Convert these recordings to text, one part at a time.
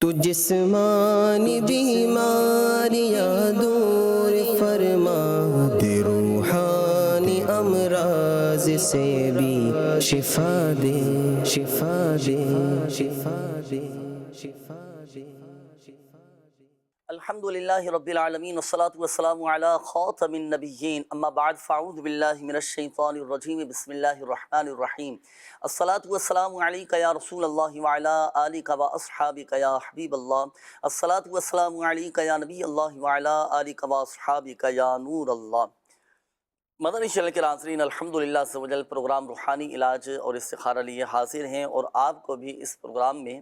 تو جسمانی بیماریاں دور فرما دے، روحانی امراض سے بھی شفا دے، شفا دے، شفا دے، شفا دے۔ الحمدللہ رب العالمین والصلاة والسلام علی خاتم النبیین، اما بعد فاعوذ باللہ من الشیطان الرجیم، بسم اللہ الرحمن الرحیم۔ الصلاة والسلام علیک یا رسول اللہ وعلی آلک و اصحابک یا حبیب اللہ۔ الصلاة والسلام علیک یا نبی اللہ وعلی آلک و اصحابک یا نور اللہ۔ مدنی چینل کے ناظرین، الحمدللہ عز و جل پروگرام روحانی علاج اور استخارہ لیے حاضر ہیں، اور آپ کو بھی اس پروگرام میں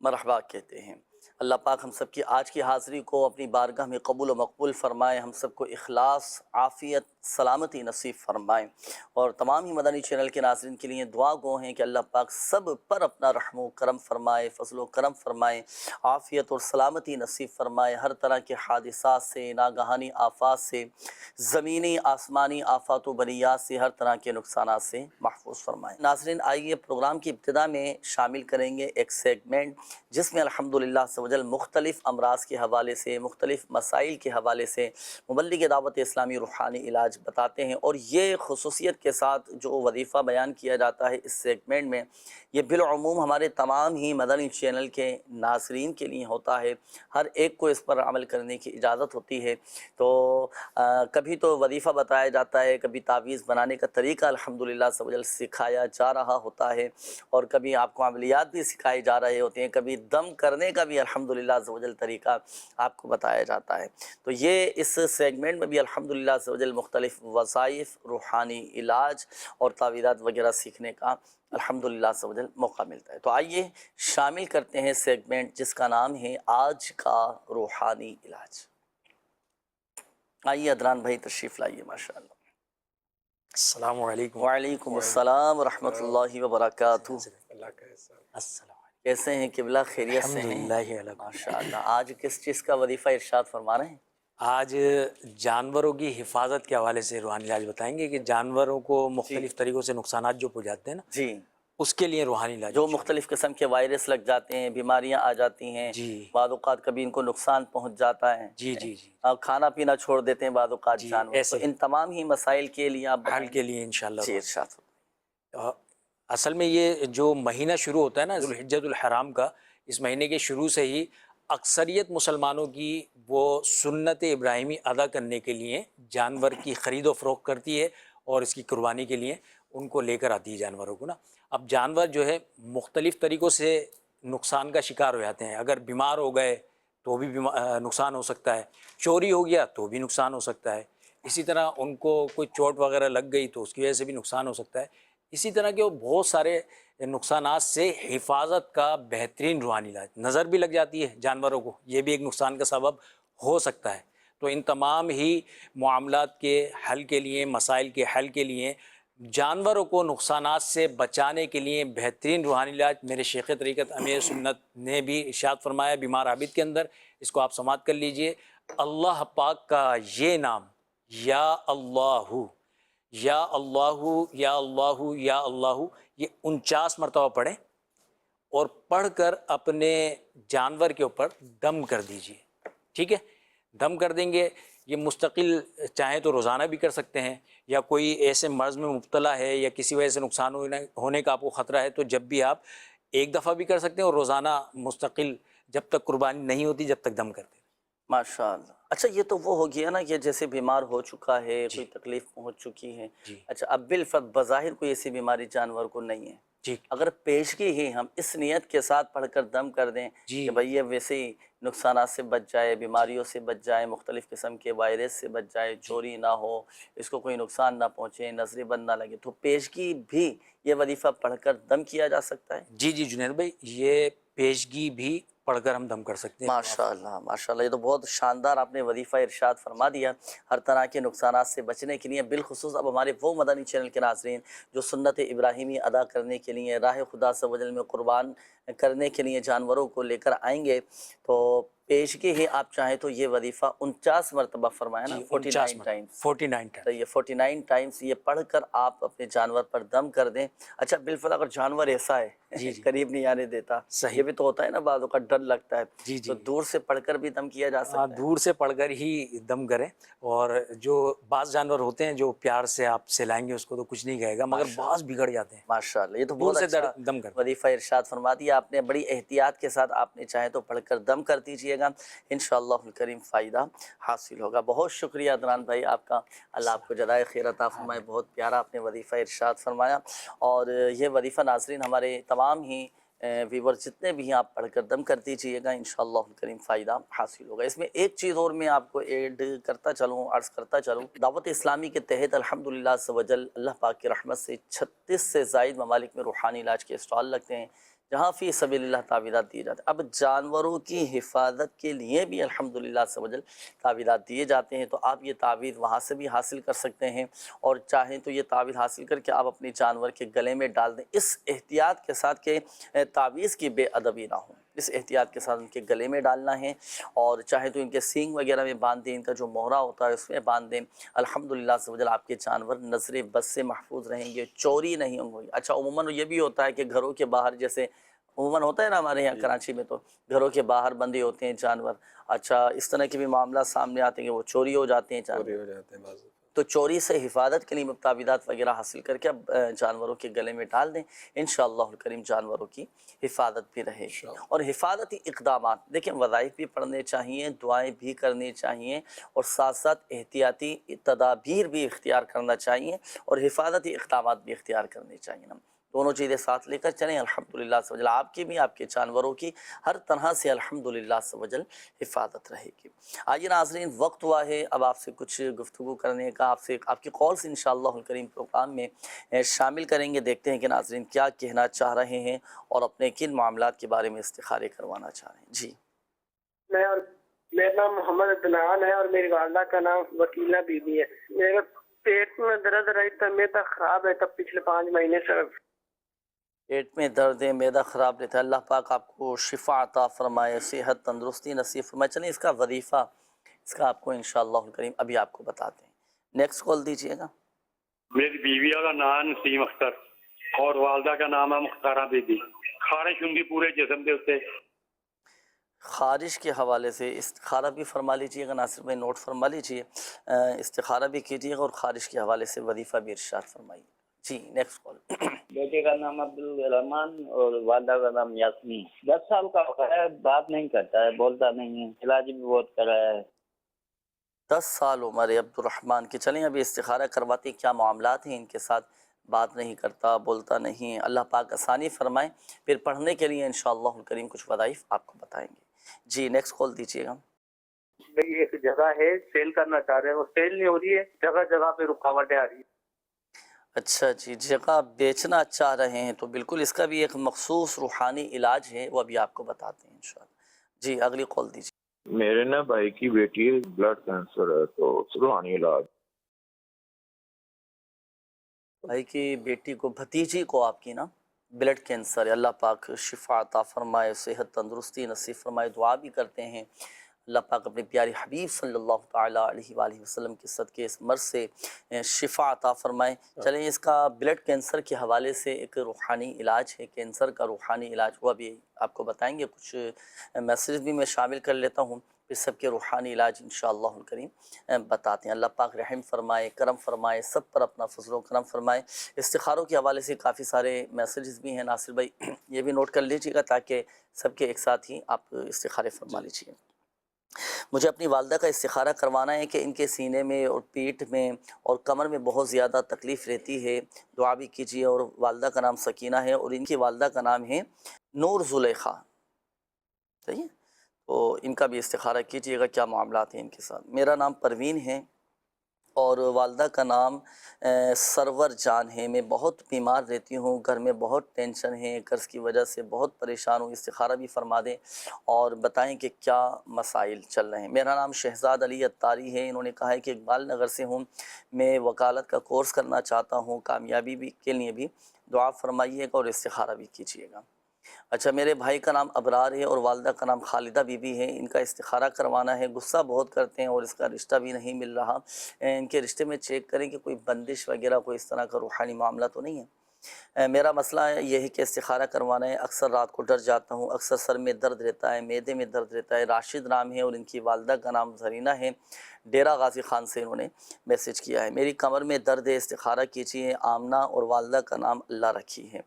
مرحبا کہتے ہیں۔ اللہ پاک ہم سب کی آج کی حاضری کو اپنی بارگاہ میں قبول و مقبول فرمائے، ہم سب کو اخلاص، عافیت، سلامتی نصیب فرمائے، اور تمام ہی مدنی چینل کے ناظرین کے لیے دعا گو ہیں کہ اللہ پاک سب پر اپنا رحم و کرم فرمائے، فضل و کرم فرمائے، عافیت اور سلامتی نصیب فرمائے، ہر طرح کے حادثات سے، ناگہانی آفات سے، زمینی آسمانی آفات و بلیات سے، ہر طرح کے نقصانات سے محفوظ فرمائے۔ ناظرین، آئیے پروگرام کی ابتدا میں شامل کریں گے ایک سیگمنٹ جس میں الحمدللہ سے مختلف امراض کے حوالے سے، مختلف مسائل کے حوالے سے مبلغ دعوت اسلامی روحانی علاج بتاتے ہیں، اور یہ خصوصیت کے ساتھ جو وظیفہ بیان کیا جاتا ہے اس سیگمنٹ میں، یہ بالعموم ہمارے تمام ہی مدنی چینل کے ناظرین کے لیے ہوتا ہے، ہر ایک کو اس پر عمل کرنے کی اجازت ہوتی ہے۔ تو کبھی تو وظیفہ بتایا جاتا ہے، کبھی تعویذ بنانے کا طریقہ الحمدللہ سے سکھایا جا رہا ہوتا ہے، اور کبھی آپ کو عملیات بھی سکھائے جا رہے ہوتے ہیں، کبھی دم کرنے کا بھی الحمدللہ عزوجل طریقہ آپ کو بتایا جاتا ہے۔ تو یہ اس سیگمنٹ میں بھی الحمدللہ عزوجل مختلف وظائف، روحانی علاج اور تعویذات وغیرہ سیکھنے کا الحمدللہ عزوجل موقع ملتا ہے۔ تو آئیے شامل کرتے ہیں سیگمنٹ جس کا نام ہے آج کا روحانی علاج۔ آئیے عدنان بھائی تشریف لائیے، ماشاءاللہ۔ السلام علیکم۔ وعلیکم السلام ورحمۃ اللہ وبرکاتہ۔ السلام کیسے ہیں قبلہ؟ خیریت سے ہیں؟ الحمدللہ۔ ماشاءاللہ۔ آج کس چیز کا وظیفہ ارشاد فرما رہے ہیں؟ آج جانوروں کی حفاظت کے حوالے سے روحانی علاج بتائیں گے کہ جانوروں کو مختلف طریقوں سے نقصانات جو پہنچاتے ہیں نا، جی، اس کے لیے روحانی علاج جو مختلف قسم کے وائرس لگ جاتے ہیں، بیماریاں آ جاتی ہیں، جی بعض اوقات کبھی ان کو نقصان پہنچ جاتا ہے، جی جی جی کھانا پینا چھوڑ دیتے ہیں بعض اوقات جی جانور، تو ایسے ان تمام ہی مسائل کے لیے آپ حل بتائیں کے گے؟ لیے انشاءاللہ جی ارشاد فرمائیں۔ اصل میں یہ جو مہینہ شروع ہوتا ہے نا ذوالحجۃ الحرام کا، اس مہینے کے شروع سے ہی اکثریت مسلمانوں کی وہ سنت ابراہیمی ادا کرنے کے لیے جانور کی خرید و فروخت کرتی ہے، اور اس کی قربانی کے لیے ان کو لے کر آتی ہے جانوروں کو نا۔ اب جانور جو ہے مختلف طریقوں سے نقصان کا شکار ہو جاتے ہیں، اگر بیمار ہو گئے تو بھی نقصان ہو سکتا ہے، چوری ہو گیا تو بھی نقصان ہو سکتا ہے، اسی طرح ان کو کوئی چوٹ وغیرہ لگ گئی تو اس کی وجہ سے بھی نقصان ہو سکتا ہے، اسی طرح کے بہت سارے نقصانات سے حفاظت کا بہترین روحانی علاج۔ نظر بھی لگ جاتی ہے جانوروں کو، یہ بھی ایک نقصان کا سبب ہو سکتا ہے۔ تو ان تمام ہی معاملات کے حل کے لیے، مسائل کے حل کے لیے، جانوروں کو نقصانات سے بچانے کے لیے بہترین روحانی علاج میرے شیخ طریقت امیر سنت نے بھی ارشاد فرمایا بیمار عابد کے اندر، اس کو آپ سماعت کر لیجئے۔ اللہ پاک کا یہ نام، یا اللہ، یا اللہ، یا اللہ، یا اللہ، یہ 49 مرتبہ پڑھیں، اور پڑھ کر اپنے جانور کے اوپر دم کر دیجئے، ٹھیک ہے؟ دم کر دیں گے، یہ مستقل چاہیں تو روزانہ بھی کر سکتے ہیں، یا کوئی ایسے مرض میں مبتلا ہے یا کسی وجہ سے نقصان ہونے کا آپ کو خطرہ ہے تو جب بھی آپ ایک دفعہ بھی کر سکتے ہیں، اور روزانہ مستقل جب تک قربانی نہیں ہوتی جب تک دم کرتے ہیں۔ ماشاءاللہ۔ اچھا، یہ تو وہ ہو گیا نا کہ جیسے بیمار ہو چکا ہے، جی کوئی تکلیف پہنچ چکی ہے، جی اچھا اب بالفرض بظاہر کوئی ایسی بیماری جانور کو نہیں ہے، ٹھیک اگر پیشگی ہی ہم اس نیت کے ساتھ پڑھ کر دم کر دیں جی کہ بھئی یہ ویسے ہی نقصانات سے بچ جائے، بیماریوں سے بچ جائے، مختلف قسم کے وائرس سے بچ جائے، جی چوری نہ ہو، اس کو کوئی نقصان نہ پہنچے، نظر بند نہ لگے، تو پیشگی بھی یہ وظیفہ پڑھ کر دم کیا جا سکتا ہے؟ جی جی جنید بھائی، یہ پیشگی بھی پڑھ کر ہم دم کر سکتے ہیں۔ ماشاءاللہ ماشاءاللہ، یہ تو بہت شاندار آپ نے وظیفہ ارشاد فرما دیا، ہر طرح کے نقصانات سے بچنے کے لیے۔ بالخصوص اب ہمارے وہ مدنی چینل کے ناظرین جو سنت ابراہیمی ادا کرنے کے لیے، راہ خدا عز و جل میں قربان کرنے کے لیے جانوروں کو لے کر آئیں گے، تو پیشگی ہی آپ چاہیں تو یہ وظیفہ 49 مرتبہ فرمایا نا، 49 ٹائمز، 49 ٹائم. تو یہ 49 ٹائمز یہ پڑھ کر آپ اپنے جانور پر دم کر دیں. اچھا بالفعل اگر جانور ایسا ہے جی جی قریب نہیں آنے دیتا، صحیح. یہ بھی تو ہوتا ہے نا، بعض اوقات ڈر لگتا ہے، جی تو جی دور سے پڑھ کر بھی دم کیا جا سکتا ہے. دور سے پڑھ کر ہی دم کریں. اور جو بعض جانور ہوتے ہیں جو پیار سے آپ سلائیں گے اس کو تو کچھ نہیں کہے گا، مگر بعض بگڑ جاتے ہیں. ماشاءاللہ، یہ تو دور بہت سے اچھا دم کرتے ہیں. وظیفہ ارشاد فرما دیا آپ نے. بڑی احتیاط کے ساتھ آپ نے چاہے تو پڑھ کر دم کر دیجئے گا، انشاءاللہ الکریم فائدہ حاصل ہوگا. بہت شکریہ عدنان بھائی آپ کا، اللہ آپ کو جزائے خیر عطا فرمائے. بہت پیارا آپ نے وظیفہ ارشاد فرمایا. اور یہ وظیفہ ناظرین ہمارے تمام ہی ویور جتنے بھی ہیں آپ پڑھ کر دم کر دیجئے گا، انشاءاللہ الکریم فائدہ حاصل ہوگا. اس میں ایک چیز اور میں آپ کو ایڈ کرتا چلوں، عرض کرتا چلوں. دعوت اسلامی کے تحت الحمدللہ عز و جل اللہ پاک کی رحمت سے 36 سے زائد ممالک میں روحانی علاج کے اسٹال لگتے ہیں، جہاں فی سبیل اللہ تعویذات دیے جاتے ہیں. اب جانوروں کی حفاظت کے لیے بھی الحمدللہ عز و جل تعویذات دیے جاتے ہیں، تو آپ یہ تعویذ وہاں سے بھی حاصل کر سکتے ہیں، اور چاہیں تو یہ تعویذ حاصل کر کے آپ اپنے جانور کے گلے میں ڈال دیں، اس احتیاط کے ساتھ کہ تعویذ کی بے ادبی نہ ہو. اس احتیاط کے ساتھ ان کے گلے میں ڈالنا ہے، اور چاہے تو ان کے سینگ وغیرہ میں باندھ دیں، ان کا جو مہرہ ہوتا ہے اس میں باندھ دیں. الحمدللہ عز و جل آپ کے جانور نظر بد سے محفوظ رہیں گے، چوری نہیں ہوں گی. اچھا عموماً یہ بھی ہوتا ہے کہ گھروں کے باہر، جیسے عموماً ہوتا ہے نا ہمارے یہاں کراچی میں، تو گھروں کے باہر بندے ہوتے ہیں جانور. اچھا اس طرح کے بھی معاملات سامنے آتے ہیں کہ وہ چوری ہو جاتے ہیں جانور. تو چوری سے حفاظت کے لیے تعویذات وغیرہ حاصل کر کے اب جانوروں کے گلے میں ڈال دیں، انشاءاللہ الکریم جانوروں کی حفاظت بھی رہے گی. اور حفاظتی اقدامات دیکھیں، وظائف بھی پڑھنے چاہیے، دعائیں بھی کرنی چاہیے، اور ساتھ ساتھ احتیاطی تدابیر بھی اختیار کرنا چاہیے، اور حفاظتی اقدامات بھی اختیار کرنے چاہیے. نا دونوں چیزیں ساتھ لے کر چلیں، الحمدللہ عز و جل آپ کی بھی، آپ کے جانوروں کی ہر طرح سے الحمدللہ عز و جل حفاظت رہے گی. آئیے ناظرین، وقت ہوا ہے اب آپ سے کچھ گفتگو کرنے کا، آپ کی کالز انشاءاللہ الکریم پروگرام میں شامل کریں گے. دیکھتے ہیں کہ ناظرین کیا کہنا چاہ رہے ہیں اور اپنے کن معاملات کے بارے میں استخارے کروانا چاہ رہے ہیں. جی میرا نام محمد عدنان ہے، اور میری والدہ کا نام وکیلہ بی بی ہے. میرے پیٹ میں درد رہی، طبیعت خراب ہے تب پچھلے 5 مہینے سے. پیٹ میں درد ہے، معدہ خراب رہتا ہے، اللہ پاک آپ کو شفا عطا فرمائے، صحت تندرستی نصیب فرمائے. چلیں اس کا وظیفہ، اس کا آپ کو انشاءاللہ الکریم ابھی آپ کو بتاتے ہیں. نیکسٹ کال دیجئے گا. میری بیوی کا نام نسیم اختر اور والدہ کا نام ہے مختارہ بی بی. خارش ہوندی پورے جسم کے اتنے. خارش کے حوالے سے استخارہ بھی فرما لیجیے گا، ناصر بھائی نوٹ فرما لیجیے، استخارہ بھی کیجیے گا، اور خارش کے حوالے سے وظیفہ بھی ارشاد فرمائیے. جی نیکسٹ کال. بیٹے کا نام عبدالرحمان اور والدہ کا نام یاسمین. 10 سال کا ہوتا ہے، بات نہیں کرتا ہے، بولتا نہیں ہے، علاج بھی بہت کرایا ہے. 10 سال عمر ہے عبدالرحمان کی. چلیں ابھی استخارہ کرواتے کیا معاملات ہیں ان کے ساتھ. بات نہیں کرتا، بولتا نہیں، اللہ پاک آسانی فرمائے. پھر پڑھنے کے لیے انشاءاللہ الکریم کچھ وظائف آپ کو بتائیں گے. جی نیکسٹ کال دیجیے گا. ایک جگہ ہے سیل کرنا چاہ رہے ہیں، وہ سیل نہیں ہو رہی ہے، جگہ جگہ پہ رکاوٹیں آ رہی ہیں. اچھا جی، جگہ بیچنا چاہ رہے ہیں تو بالکل اس کا بھی ایک مخصوص روحانی علاج ہے، وہ ابھی آپ کو بتاتے ہیں انشاءاللہ. جی اگلی کال دیجیے. میرے نا بھائی کی بیٹی ہے، بلڈ کینسر ہے، تو روحانی علاج. بھائی کی بیٹی کو، بھتیجی کو آپ کی نا بلڈ کینسر ہے، اللہ پاک شفا عطا فرمائے، صحت تندرستی نصیب فرمائے. دعا بھی کرتے ہیں اللہ پاک اپنے پیارے حبیب صلی اللہ تعالیٰ علیہ وآلہ وسلم کے صدقے اس مرض سے شفا عطا فرمائے. چلیں اس کا بلڈ کینسر کے حوالے سے ایک روحانی علاج ہے، کینسر کا روحانی علاج، وہ بھی آپ کو بتائیں گے. کچھ میسیج بھی میں شامل کر لیتا ہوں، پھر سب کے روحانی علاج انشاءاللہ الکریم بتاتے ہیں. اللہ پاک رحم فرمائے، کرم فرمائے، سب پر اپنا فضل و کرم فرمائے. استخاروں کے حوالے سے کافی سارے میسیجز بھی ہیں ناصر بھائی، یہ بھی نوٹ کر لیجیے گا تاکہ سب کے ایک ساتھ ہی آپ استخارے فرما لیجیے. مجھے اپنی والدہ کا استخارہ کروانا ہے کہ ان کے سینے میں اور پیٹھ میں اور کمر میں بہت زیادہ تکلیف رہتی ہے، دعا بھی کیجیے. اور والدہ کا نام سکینہ ہے اور ان کی والدہ کا نام ہے نور زلیخا. صحیح ہے، تو ان کا بھی استخارہ کیجیے گا کیا معاملات ہیں ان کے ساتھ. میرا نام پروین ہے اور والدہ کا نام سرور جان ہے. میں بہت بیمار رہتی ہوں، گھر میں بہت ٹینشن ہے، قرض کی وجہ سے بہت پریشان ہوں. استخارہ بھی فرما دیں اور بتائیں کہ کیا مسائل چل رہے ہیں. میرا نام شہزاد علی اتاری ہے. انہوں نے کہا ہے کہ اقبال نگر سے ہوں، میں وکالت کا کورس کرنا چاہتا ہوں، کامیابی بھی کے لیے بھی دعا فرمائیے گا اور استخارہ بھی کیجیے گا. اچھا، میرے بھائی کا نام ابرار ہے اور والدہ کا نام خالدہ بی بی ہے، ان کا استخارہ کروانا ہے، غصہ بہت کرتے ہیں اور اس کا رشتہ بھی نہیں مل رہا، ان کے رشتے میں چیک کریں کہ کوئی بندش وغیرہ کوئی اس طرح کا روحانی معاملہ تو نہیں ہے۔ میرا مسئلہ یہ ہے کہ استخارہ کروانا ہے، اکثر رات کو ڈر جاتا ہوں، اکثر سر میں درد رہتا ہے، معدے میں درد رہتا ہے۔ راشد نام ہے اور ان کی والدہ کا نام زرینہ ہے، ڈیرہ غازی خان سے انہوں نے میسج کیا ہے۔ میری کمر میں درد ہے، استخارہ کیجیے، آمنہ اور والدہ کا نام اللہ رکھی ہے۔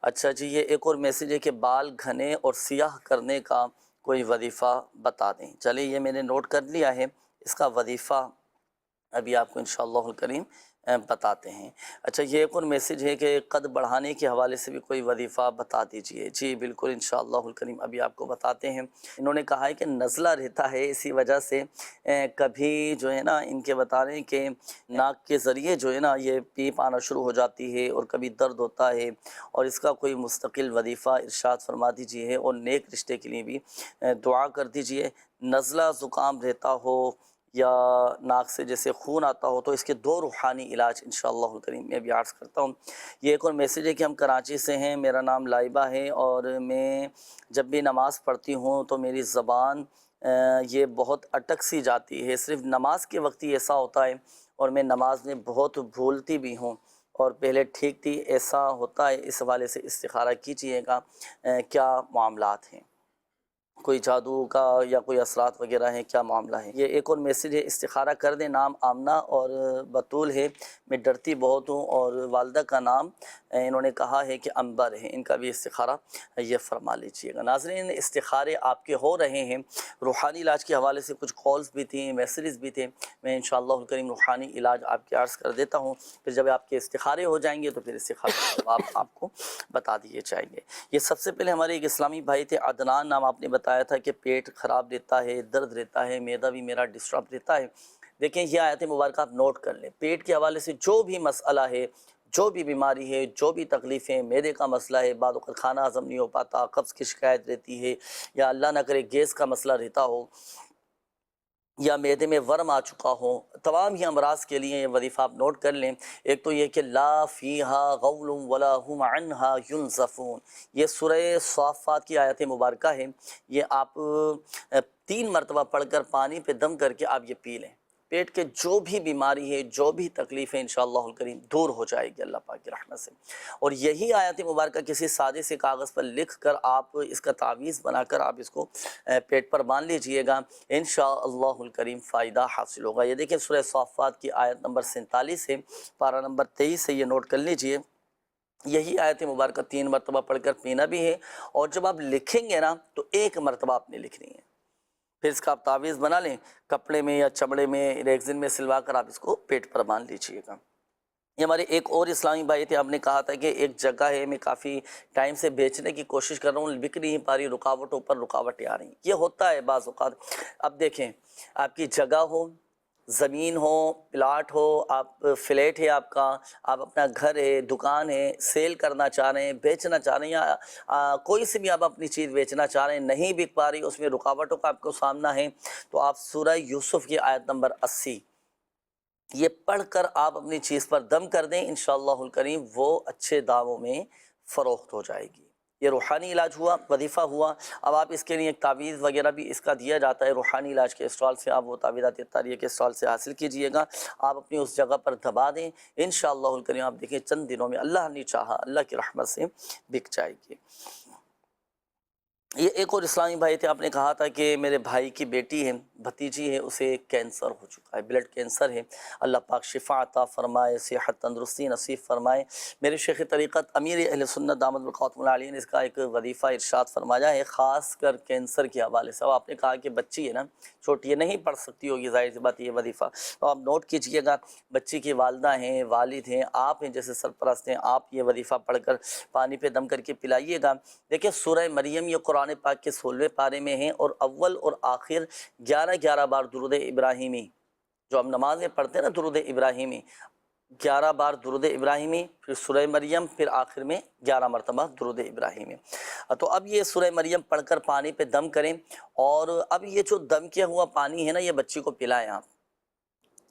اچھا جی، یہ ایک اور میسیج ہے کہ بال گھنے اور سیاہ کرنے کا کوئی وظیفہ بتا دیں۔ چلیے یہ میں نے نوٹ کر لیا ہے، اس کا وظیفہ ابھی آپ کو انشاءاللہ الکریم بتاتے ہیں۔ اچھا، یہ ایک اور میسیج ہے کہ قد بڑھانے کے حوالے سے بھی کوئی وظیفہ بتا دیجئے۔ جی بالکل انشاءاللہ الکریم ابھی آپ کو بتاتے ہیں۔ انہوں نے کہا ہے کہ نزلہ رہتا ہے، اسی وجہ سے کبھی جو ہے نا ان کے بتا رہے ہیں کہ ناک کے ذریعے جو ہے نا یہ پیپ آنا شروع ہو جاتی ہے اور کبھی درد ہوتا ہے، اور اس کا کوئی مستقل وظیفہ ارشاد فرما دیجئے اور نیک رشتے کے لیے بھی دعا کر دیجئے۔ نزلہ زکام رہتا ہو یا ناک سے جیسے خون آتا ہو تو اس کے دو روحانی علاج انشاءاللہ الکریم میں بھی عرض کرتا ہوں۔ یہ ایک اور میسیج ہے کہ ہم کراچی سے ہیں، میرا نام لائبہ ہے اور میں جب بھی نماز پڑھتی ہوں تو میری زبان یہ بہت اٹک سی جاتی ہے، صرف نماز کے وقت ہی ایسا ہوتا ہے اور میں نماز میں بہت بھولتی بھی ہوں، اور پہلے ٹھیک تھی، ایسا ہوتا ہے، اس حوالے سے استخارہ کیجئے گا، کیا معاملات ہیں، کوئی جادو کا یا کوئی اثرات وغیرہ ہیں، کیا معاملہ ہے۔ یہ ایک اور میسیج ہے، استخارہ کر دیں، نام آمنہ اور بطول ہے، میں ڈرتی بہت ہوں، اور والدہ کا نام انہوں نے کہا ہے کہ انبر ہے، ان کا بھی استخارہ یہ فرما لیجئے گا۔ ناظرین، استخارے آپ کے ہو رہے ہیں، روحانی علاج کے حوالے سے کچھ کالز بھی تھیں، میسیجز بھی تھے، میں انشاءاللہ الکریم روحانی علاج آپ کے عرض کر دیتا ہوں، پھر جب آپ کے استخارے ہو جائیں گے تو پھر استخارہ آپ کو بتا دیے جائیں گے۔ یہ سب سے پہلے ہمارے ایک اسلامی بھائی تھے، عدنان نام، آپ نے بتایا تھا کہ پیٹ خراب رہتا ہے، درد رہتا ہے، معدہ بھی میرا ڈسٹرب رہتا ہے۔ دیکھیں یہ آیت مبارکہ آپ نوٹ کر لیں، پیٹ کے حوالے سے جو بھی مسئلہ ہے، جو بھی بیماری ہے، جو بھی تکلیفیں، معدے کا مسئلہ ہے، بعض اوقات کھانا ہضم نہیں ہو پاتا، قبض کی شکایت رہتی ہے، یا اللہ نہ کرے گیس کا مسئلہ رہتا ہو، یا معدے میں ورم آ چکا ہو، تمام ہی امراض کے لیے یہ وظیفہ آپ نوٹ کر لیں۔ ایک تو یہ کہ لا فیہا غول ولا ہم عنہا ینزفون، یہ سورہ صافات کی آیت مبارکہ ہے، یہ آپ 3 مرتبہ پڑھ کر پانی پہ دم کر کے آپ یہ پی لیں، پیٹ کے جو بھی بیماری ہے، جو بھی تکلیف ہے، انشاءاللہ الکریم دور ہو جائے گی اللہ پاک کی رحمت سے۔ اور یہی آیت مبارکہ کسی سادے سے کاغذ پر لکھ کر آپ اس کا تعویذ بنا کر آپ اس کو پیٹ پر باندھ لیجئے گا، انشاءاللہ الکریم فائدہ حاصل ہوگا۔ یہ دیکھیں سورہ صافات کی آیت نمبر 47 ہے، پارہ نمبر 23 سے یہ نوٹ کر لیجئے۔ یہی آیت مبارکہ 3 مرتبہ پڑھ کر پینا بھی ہے، اور جب آپ لکھیں گے نا تو 1 مرتبہ آپ نے لکھنی ہے، پھر اس کا آپ تعویذ بنا لیں، کپڑے میں یا چمڑے میں ریگزن میں سلوا کر آپ اس کو پیٹ پر باندھ لیجئے گا۔ یہ ہمارے ایک اور اسلامی بھائی تھے، آپ نے کہا تھا کہ ایک جگہ ہے، میں کافی ٹائم سے بیچنے کی کوشش کر رہا ہوں، بک نہیں پا رہی، رکاوٹوں پر رکاوٹیں آ رہی ہیں۔ یہ ہوتا ہے بعض اوقات۔ اب دیکھیں، آپ کی جگہ ہو، زمین ہو، پلاٹ ہو، آپ فلیٹ ہے آپ کا، آپ اپنا گھر ہے، دکان ہے، سیل کرنا چاہ رہے ہیں، بیچنا چاہ رہے ہیں، یا کوئی سے بھی آپ اپنی چیز بیچنا چاہ رہے ہیں، نہیں بک پا رہی، اس میں رکاوٹوں کا آپ کو سامنا ہے، تو آپ سورہ یوسف کی آیت نمبر 80 یہ پڑھ کر آپ اپنی چیز پر دم کر دیں، انشاءاللہ الکریم وہ اچھے داموں میں فروخت ہو جائے گی۔ یہ روحانی علاج ہوا، وظیفہ ہوا۔ اب آپ اس کے لیے ایک تعویذ وغیرہ بھی اس کا دیا جاتا ہے، روحانی علاج کے اسٹال سے آپ وہ تعویذات اطاریہ کے اسٹال سے حاصل کیجئے گا، آپ اپنی اس جگہ پر دبا دیں، انشاءاللہ الکریم آپ دیکھیں چند دنوں میں اللہ نے چاہا اللہ کی رحمت سے بک جائے گی۔ یہ ایک اور اسلامی بھائی تھے، آپ نے کہا تھا کہ میرے بھائی کی بیٹی ہے، بھتیجی ہے، اسے کینسر ہو چکا ہے، بلڈ کینسر ہے، اللہ پاک شفا عطا فرمائے، صحت تندرستی نصیب فرمائے۔ میرے شیخ طریقت امیر اہل سنت دامت برکاتہم العالیہ نے اس کا ایک وظیفہ ارشاد فرمایا ہے، خاص کر کینسر کے حوالے سے۔ اب آپ نے کہا کہ بچی ہے نا چھوٹی ہے، نہیں پڑھ سکتی ہوگی، ظاہر سی بات یہ وظیفہ، تو آپ نوٹ کیجئے گا، بچی کی والدہ ہیں، والد ہیں، آپ ہیں جیسے سرپرست ہیں، آپ یہ وظیفہ پڑھ کر پانی پہ دم کر کے پلائیے گا۔ دیکھیں سورہ مریم یہ قرآن پاک کے 16ویں پارے میں ہیں، اور اول اور آخر 11 بار درود ابراہیمی، جو ہم نماز میں پڑھتے ہیں نا درود ابراہیمی، 11 بار درود ابراہیمی، پھر سورہ مریم، پھر آخر میں 11 مرتبہ درود ابراہیمی۔ تو اب یہ سورہ مریم پڑھ کر پانی پہ دم کریں، اور اب یہ جو دم کیا ہوا پانی ہے نا یہ بچی کو پلائیں آپ،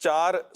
4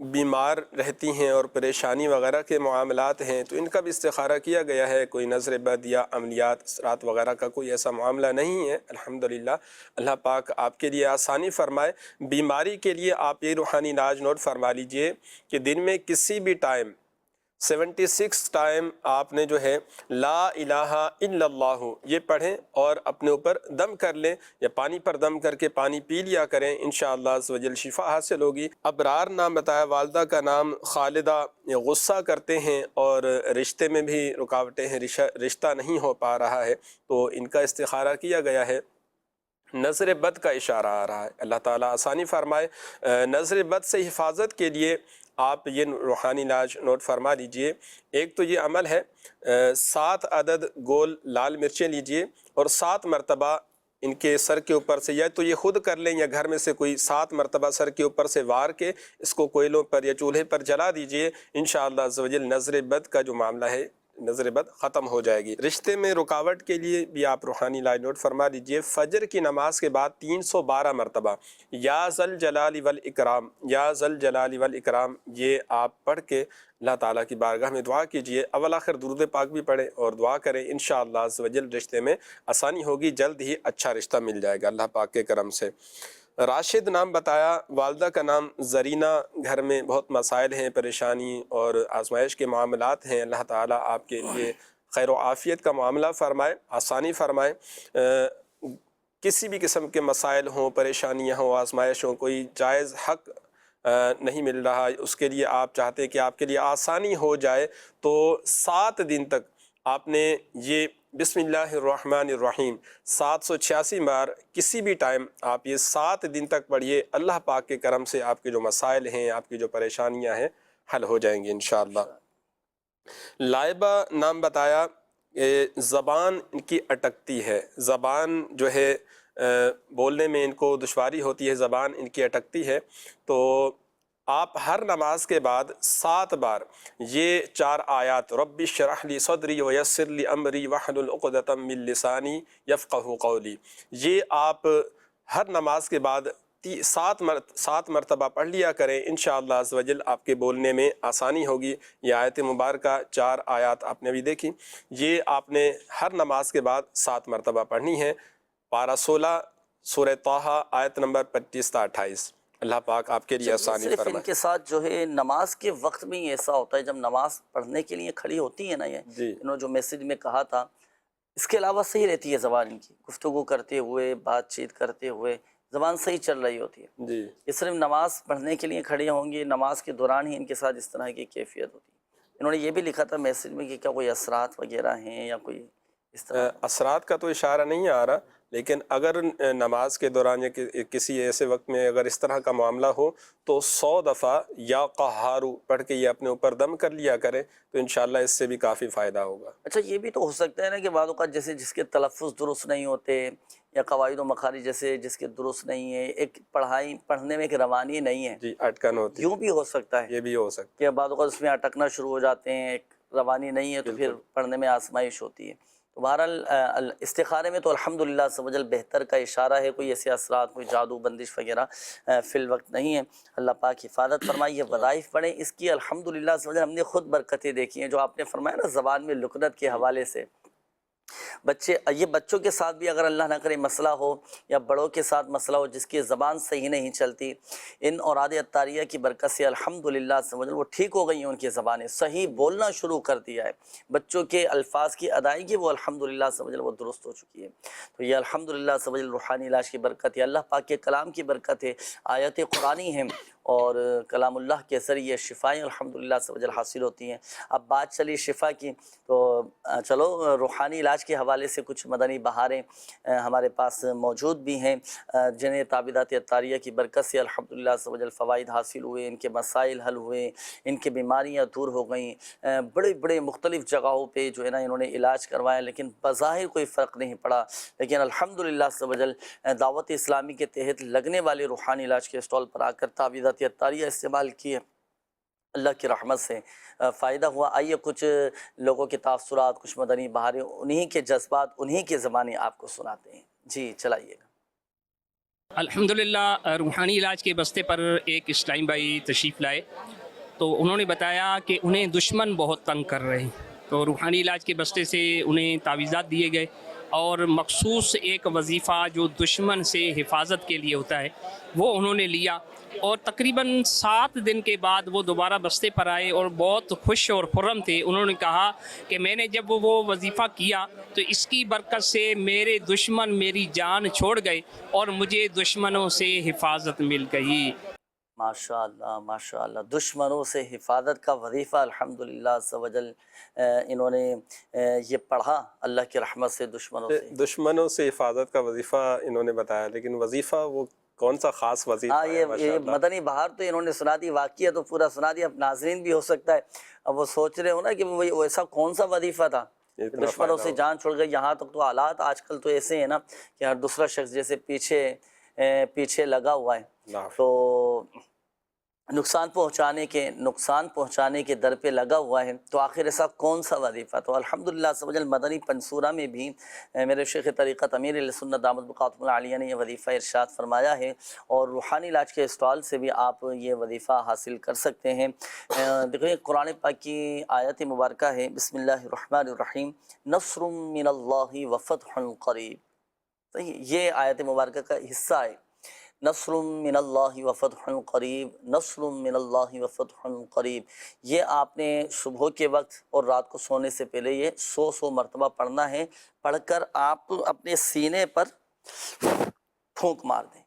بیمار رہتی ہیں اور پریشانی وغیرہ کے معاملات ہیں تو ان کا بھی استخارہ کیا گیا ہے. کوئی نظر بد یا عملیات اثرات وغیرہ کا کوئی ایسا معاملہ نہیں ہے الحمدللہ. اللہ پاک آپ کے لیے آسانی فرمائے. بیماری کے لیے آپ یہ روحانی علاج نوٹ فرما لیجئے کہ دن میں کسی بھی ٹائم 76 ٹائم آپ نے جو ہے لا الہ الا اللہ یہ پڑھیں اور اپنے اوپر دم کر لیں یا پانی پر دم کر کے پانی پی لیا کریں. انشاءاللہ عز و جل شفا حاصل ہوگی. ابرار نام بتایا، والدہ کا نام خالدہ. غصہ کرتے ہیں اور رشتے میں بھی رکاوٹیں ہیں، رشتہ نہیں ہو پا رہا ہے تو ان کا استخارہ کیا گیا ہے. نظر بد کا اشارہ آ رہا ہے، اللہ تعالیٰ آسانی فرمائے. نظر بد سے حفاظت کے لیے آپ یہ روحانی علاج نوٹ فرما لیجئے. ایک تو یہ عمل ہے 7 عدد گول لال مرچیں لیجئے اور 7 مرتبہ ان کے سر کے اوپر سے، یا تو یہ خود کر لیں یا گھر میں سے کوئی 7 مرتبہ سر کے اوپر سے وار کے اس کو کوئلوں پر یا چولہے پر جلا دیجئے. انشاءاللہ عز و جل نظر بد کا جو معاملہ ہے، نظر بد ختم ہو جائے گی. رشتے میں رکاوٹ کے لیے بھی آپ روحانی علاج نوٹ فرما لیجئے. فجر کی نماز کے بعد 312 مرتبہ یا ذل جلال والاکرام، یا ذل جلال والاکرام یہ آپ پڑھ کے اللہ تعالیٰ کی بارگاہ میں دعا کیجئے. اول آخر درود پاک بھی پڑھیں اور دعا کریں. انشاءاللہ عز و جل رشتے میں آسانی ہوگی، جلد ہی اچھا رشتہ مل جائے گا اللہ پاک کے کرم سے. راشد نام بتایا، والدہ کا نام زرینہ. گھر میں بہت مسائل ہیں، پریشانی اور آزمائش کے معاملات ہیں. اللہ تعالیٰ آپ کے لیے خیر و عافیت کا معاملہ فرمائے، آسانی فرمائے. کسی بھی قسم کے مسائل ہوں، پریشانیاں ہوں، آزمائش ہوں، کوئی جائز حق نہیں مل رہا، اس کے لیے آپ چاہتے ہیں کہ آپ کے لیے آسانی ہو جائے تو 7 دن تک آپ نے یہ بسم اللہ الرحمن الرحیم 786 بار کسی بھی ٹائم آپ یہ 7 دن تک پڑھیے. اللہ پاک کے کرم سے آپ کے جو مسائل ہیں، آپ کی جو پریشانیاں ہیں، حل ہو جائیں گی انشاءاللہ. لائبہ نام بتایا، زبان ان کی اٹکتی ہے، زبان جو ہے بولنے میں ان کو دشواری ہوتی ہے، زبان ان کی اٹکتی ہے. تو آپ ہر نماز کے بعد 7 بار یہ 4 آیات رب اشرح لی صدری ویسر لی امری واحلل عقدۃ من لسانی یفقہوا قولی، یہ آپ ہر نماز کے بعد 7 مرتبہ پڑھ لیا کریں. انشاءاللہ عز و جل آپ کے بولنے میں آسانی ہوگی. یہ آیت مبارکہ 4 آیات آپ نے بھی دیکھی، یہ آپ نے ہر نماز کے بعد 7 مرتبہ پڑھنی ہے. پارہ 16 سورہ طٰہٰ آیت نمبر 25 تا 28. اللہ پاک آپ کے لیے آسانی صرف ان فرمائے. کے ساتھ جو ہے نماز کے وقت میں ہی ایسا ہوتا ہے جب نماز پڑھنے کے لیے کھڑی ہوتی ہے نا، یہ جی انہوں نے جو میسیج میں کہا تھا، اس کے علاوہ صحیح رہتی ہے زبان ان کی، گفتگو کرتے ہوئے، بات چیت کرتے ہوئے زبان صحیح چل رہی ہوتی ہے. جی یہ صرف نماز پڑھنے کے لیے کھڑی ہوں گی، نماز کے دوران ہی ان کے ساتھ اس طرح کی کیفیت ہوتی ہے. انہوں نے یہ بھی لکھا تھا میسیج میں کہ کیا کوئی اثرات وغیرہ ہیں یا کوئی اس طرح. اثرات کا تو اشارہ نہیں آ رہا، لیکن اگر نماز کے دوران یا کسی ایسے وقت میں اگر اس طرح کا معاملہ ہو تو 100 دفعہ یا قہارو پڑھ کے یہ اپنے اوپر دم کر لیا کریں تو انشاءاللہ اس سے بھی کافی فائدہ ہوگا. اچھا یہ بھی تو ہو سکتا ہے نا کہ بعض اوقات جیسے جس کے تلفظ درست نہیں ہوتے یا قواعد و مخارج جیسے جس کے درست نہیں ہے، ایک پڑھنے میں ایک روانی نہیں ہے، جی اٹکن ہوتی ہے، یوں بھی ہو سکتا ہے یہ بھی ہو سکتا کہ بعض اوقات اس میں اٹکنا شروع ہو جاتے ہیں، ایک روانی نہیں ہے تو پھر پڑھنے میں آزمائش ہوتی ہے. تو بہرحال استخارے میں تو الحمدللہ عز و جل بہتر کا اشارہ ہے، کوئی ایسے اثرات، کوئی جادو بندش وغیرہ فی الوقت نہیں ہے. اللہ پاک حفاظت فرمائیے. وظائف پڑھیں اس کی الحمدللہ عز و جل ہم نے خود برکتیں دیکھی ہیں. جو آپ نے فرمایا نا زبان میں لکنت کے حوالے سے، بچوں کے ساتھ بھی اگر اللہ نہ کرے مسئلہ ہو یا بڑوں کے ساتھ مسئلہ ہو جس کی زبان صحیح نہیں چلتی، ان اوراد عطاریہ کی برکت سے الحمدللہ عز و جل وہ ٹھیک ہو گئی ہیں، ان کی زبانیں صحیح بولنا شروع کر دیا ہے. بچوں کے الفاظ کی ادائیگی وہ الحمدللہ عز و جل وہ درست ہو چکی ہے. تو یہ الحمدللہ عز و جل روحانی علاج کی برکت ہے، اللہ پاک کے کلام کی برکت ہے، آیت قرآنی ہیں اور کلام اللہ کے ذریعے شفائیں الحمدللہ عز و جل حاصل ہوتی ہیں. اب بات چلی شفا کی، تو چلو روحانی علاج کے حوالے سے کچھ مدنی بہاریں ہمارے پاس موجود بھی ہیں جنہیں تعویذات عطاریہ کی برکت سے الحمدللہ عز و جل فوائد حاصل ہوئے، ان کے مسائل حل ہوئے، ان کے بیماریاں دور ہو گئیں. بڑے بڑے مختلف جگہوں پہ جو ہے نا انہوں نے علاج کروایا لیکن بظاہر کوئی فرق نہیں پڑا. لیکن الحمدللہ عز و جل دعوت اسلامی کے تحت لگنے والے روحانی علاج کے اسٹال پر آ کر تعویذات عطاریہ استعمال کیے، اللہ کی رحمت سے فائدہ ہوا. آئیے کچھ لوگوں کے تاثرات، کچھ مدنی بہاریں، انہی کے جذبات، انہی کے زبانیں آپ کو سناتے ہیں. جی چلائیے گا. الحمدللہ روحانی علاج کے بستے پر ایک اسلام بھائی تشریف لائے تو انہوں نے بتایا کہ انہیں دشمن بہت تنگ کر رہے ہیں، تو روحانی علاج کے بستے سے انہیں تعویذات دیے گئے اور مخصوص ایک وظیفہ جو دشمن سے حفاظت کے لیے ہوتا ہے وہ انہوں نے لیا، اور تقریباً 7 دن کے بعد وہ دوبارہ بستے پر آئے اور بہت خوش اور خرم تھے۔ انہوں نے کہا کہ میں نے جب وہ وظیفہ کیا تو اس کی برکت سے میرے دشمن میری جان چھوڑ گئے اور مجھے دشمنوں سے حفاظت مل گئی۔ ماشاء اللہ، دشمنوں سے حفاظت کا وظیفہ الحمدللہ عز و جل انہوں نے یہ پڑھا، اللہ کی رحمت سے دشمنوں سے حفاظت کا وظیفہ انہوں نے بتایا، لیکن وظیفہ وہ کون سا خاص وظیفہ ہاں ہے؟ یہ مدنی بہار تو انہوں نے سنا دی، واقعہ تو پورا سنا دیا، اب ناظرین بھی ہو سکتا ہے اب وہ سوچ رہے ہو نا کہ وہ ایسا کون سا وظیفہ تھا دشمنوں سے جان چھوڑ گئی۔ یہاں تک تو حالات آج کل تو ایسے ہیں نا کہ ہر دوسرا شخص جیسے پیچھے لگا ہوا ہے، تو نقصان پہنچانے کے در پہ لگا ہوا ہے، تو آخر ایسا کون سا وظیفہ؟ تو الحمدللہ عز و جل مدنی پنصورہ میں بھی میرے شیخ طریقت امیر اہل سنت دامت بقاتہم العالیہ نے یہ وظیفہ ارشاد فرمایا ہے، اور روحانی علاج کے اسٹال سے بھی آپ یہ وظیفہ حاصل کر سکتے ہیں۔ دیکھیں قرآن پاک کی آیت مبارکہ ہے، بسم اللہ الرحمن الرحیم، نصر من اللہ وفتح قریب، یہ آیت مبارکہ کا حصہ ہے، نصر من اللہ وفتح قریب، نصر من اللہ وفتح قریب۔ یہ آپ نے صبح کے وقت اور رات کو سونے سے پہلے یہ 100 مرتبہ پڑھنا ہے، پڑھ کر آپ اپنے سینے پر پھونک مار دیں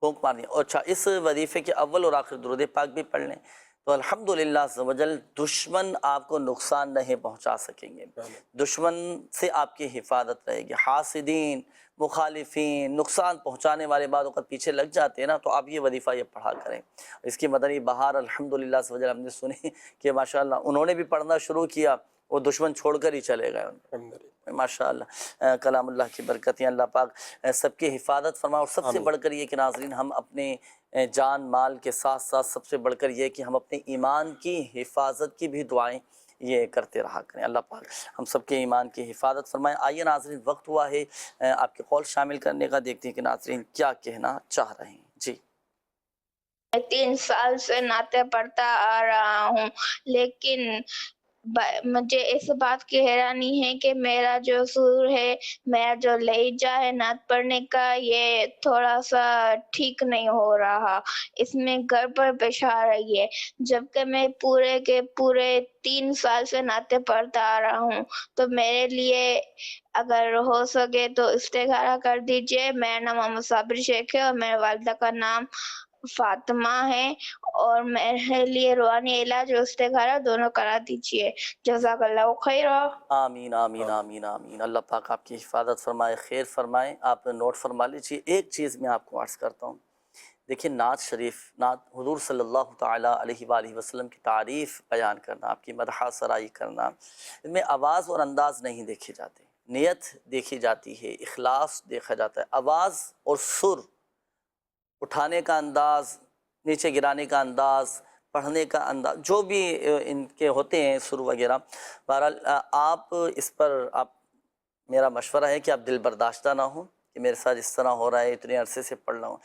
اور اچھا اس وظیفے کے اول اور آخر درود پاک بھی پڑھ لیں، تو الحمدللہ عز و جل دشمن آپ کو نقصان نہیں پہنچا سکیں گے، دشمن سے آپ کی حفاظت رہے گی۔ حاسدین، مخالفین، نقصان پہنچانے والے بعد وقت پیچھے لگ جاتے ہیں نا، تو آپ یہ وظیفہ یہ پڑھا کریں۔ اس کی مدنی بہار الحمدللہ عز و جل ہم نے سنی کہ ماشاءاللہ انہوں نے بھی پڑھنا شروع کیا، وہ دشمن چھوڑ کر ہی چلے گئے، ماشاءاللہ۔ کلام اللہ کی برکتیں، اللہ پاک سب کی حفاظت فرما، اور سب سے بڑھ کر یہ کہ ناظرین ہم اپنے جان مال کے ساتھ ساتھ سب سے بڑھ کر یہ کہ ہم اپنے ایمان کی حفاظت کی بھی دعائیں یہ کرتے رہا کریں، اللہ پاک ہم سب کے ایمان کی حفاظت فرمائیں۔ آئیے ناظرین وقت ہوا ہے آپ کے قول شامل کرنے کا، دیکھتے ہیں کہ ناظرین کیا کہنا چاہ رہے ہیں۔ جی، میں 3 سال سے نعتیں پڑھتا آ رہا ہوں، لیکن مجھے اس بات کی حیرانی ہے کہ میرا جو سر ہے، میرا جو لہجہ ہے نعت پڑھنے کا، یہ تھوڑا سا ٹھیک نہیں ہو رہا، اس میں گڑبڑ پیش آ رہی ہے، جبکہ میں پورے کے پورے 3 سال سے نعتیں پڑھتا آ رہا ہوں۔ تو میرے لیے اگر ہو سکے تو استخارہ کر دیجئے۔ میرا نام محمد صابر شیخ ہے اور میرے والدہ کا نام فاطمہ ہے، اور میرے لیے روحانی علاج اور استخارہ دونوں کرا دیجئے۔ جزاک اللہ خیر۔ آمین آمین آمین آمین، اللہ پاک آپ کی حفاظت فرمائے، خیر فرمائے۔ آپ نوٹ فرما لیجیے۔ ایک چیز میں آپ کو عرض کرتا ہوں، دیکھیں نعت شریف، نعت حضور صلی اللہ تعالیٰ علیہ وآلہ وسلم کی تعریف بیان کرنا، آپ کی مدح سرائی کرنا، ان میں آواز اور انداز نہیں دیکھے جاتے، نیت دیکھی جاتی ہے، اخلاص دیکھا جاتا ہے۔ آواز اور سر، اٹھانے کا انداز، نیچے گرانے کا انداز، پڑھنے کا انداز، جو بھی ان کے ہوتے ہیں سر وغیرہ، بہرحال آپ اس پر میرا مشورہ ہے کہ آپ دل برداشتہ نہ ہوں کہ میرے ساتھ اس طرح ہو رہا ہے، اتنے عرصے سے پڑھ رہا ہوں۔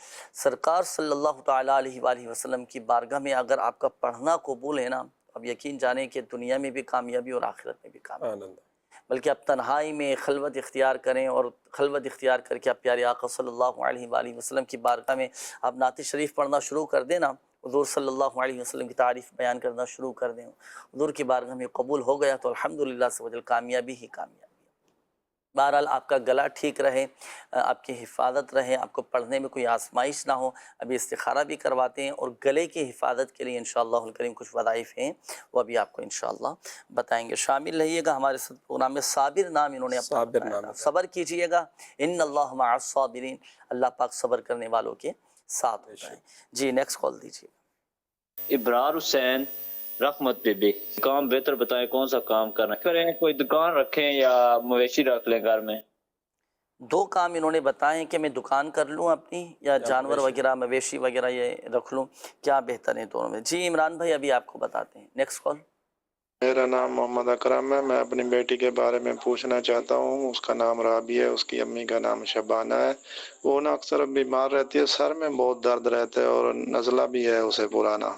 سرکار صلی اللہ تعالیٰ علیہ وآلہ وسلم کی بارگاہ میں اگر آپ کا پڑھنا قبول ہے نا، اب یقین جانیں کہ دنیا میں بھی کامیابی اور آخرت میں بھی کامیابی، بلکہ آپ تنہائی میں خلوت اختیار کریں، اور خلوت اختیار کر کے آپ پیارے آقا صلی اللہ علیہ وآلہ وسلم کی بارگاہ میں آپ نعت شریف پڑھنا شروع کر دیں نا، حضور صلی اللہ علیہ وسلم کی تعریف بیان کرنا شروع کر دیں، حضور کی بارگاہ میں قبول ہو گیا تو الحمدللہ سے وجل کامیابی ہی کامیابی۔ بہرحال آپ کا گلا ٹھیک رہے، آپ کی حفاظت رہے، آپ کو پڑھنے میں کوئی آزمائش نہ ہو۔ ابھی استخارہ بھی کرواتے ہیں، اور گلے کی حفاظت کے لیے انشاءاللہ الکریم کچھ وظائف ہیں، وہ ابھی آپ کو انشاءاللہ بتائیں گے۔ شامل رہیے گا ہمارے پروگرام میں۔ صابر نام انہوں نے اپنا بتایا تھا، صبر کیجئے گا، ان اللہ مع الصابرین، اللہ پاک صبر کرنے والوں کے ساتھ ہوتا ہے۔ جی نیکسٹ کال دیجئے۔ ابرار حسین رحمت بی بی، کام بہتر بتائیں کون سا کام کرنا کریں، کوئی دکان رکھیں یا مویشی رکھ لیں گھر میں؟ 2 کام انہوں نے بتائے کہ میں دکان کر لوں اپنی، یا جانور وغیرہ مویشی وغیرہ یہ رکھ لوں، کیا بہتر ہے دونوں میں؟ جی عمران بھائی ابھی آپ کو بتاتے ہیں۔ Next call. میرا نام محمد اکرم ہے. میں اپنی بیٹی کے بارے میں پوچھنا چاہتا ہوں. اس کا نام رابی ہے, اس کی امی کا نام شبانہ ہے. وہ نا اکثر بیمار رہتی ہے, سر میں بہت درد رہتا ہے اور نزلہ بھی ہے اسے پرانا.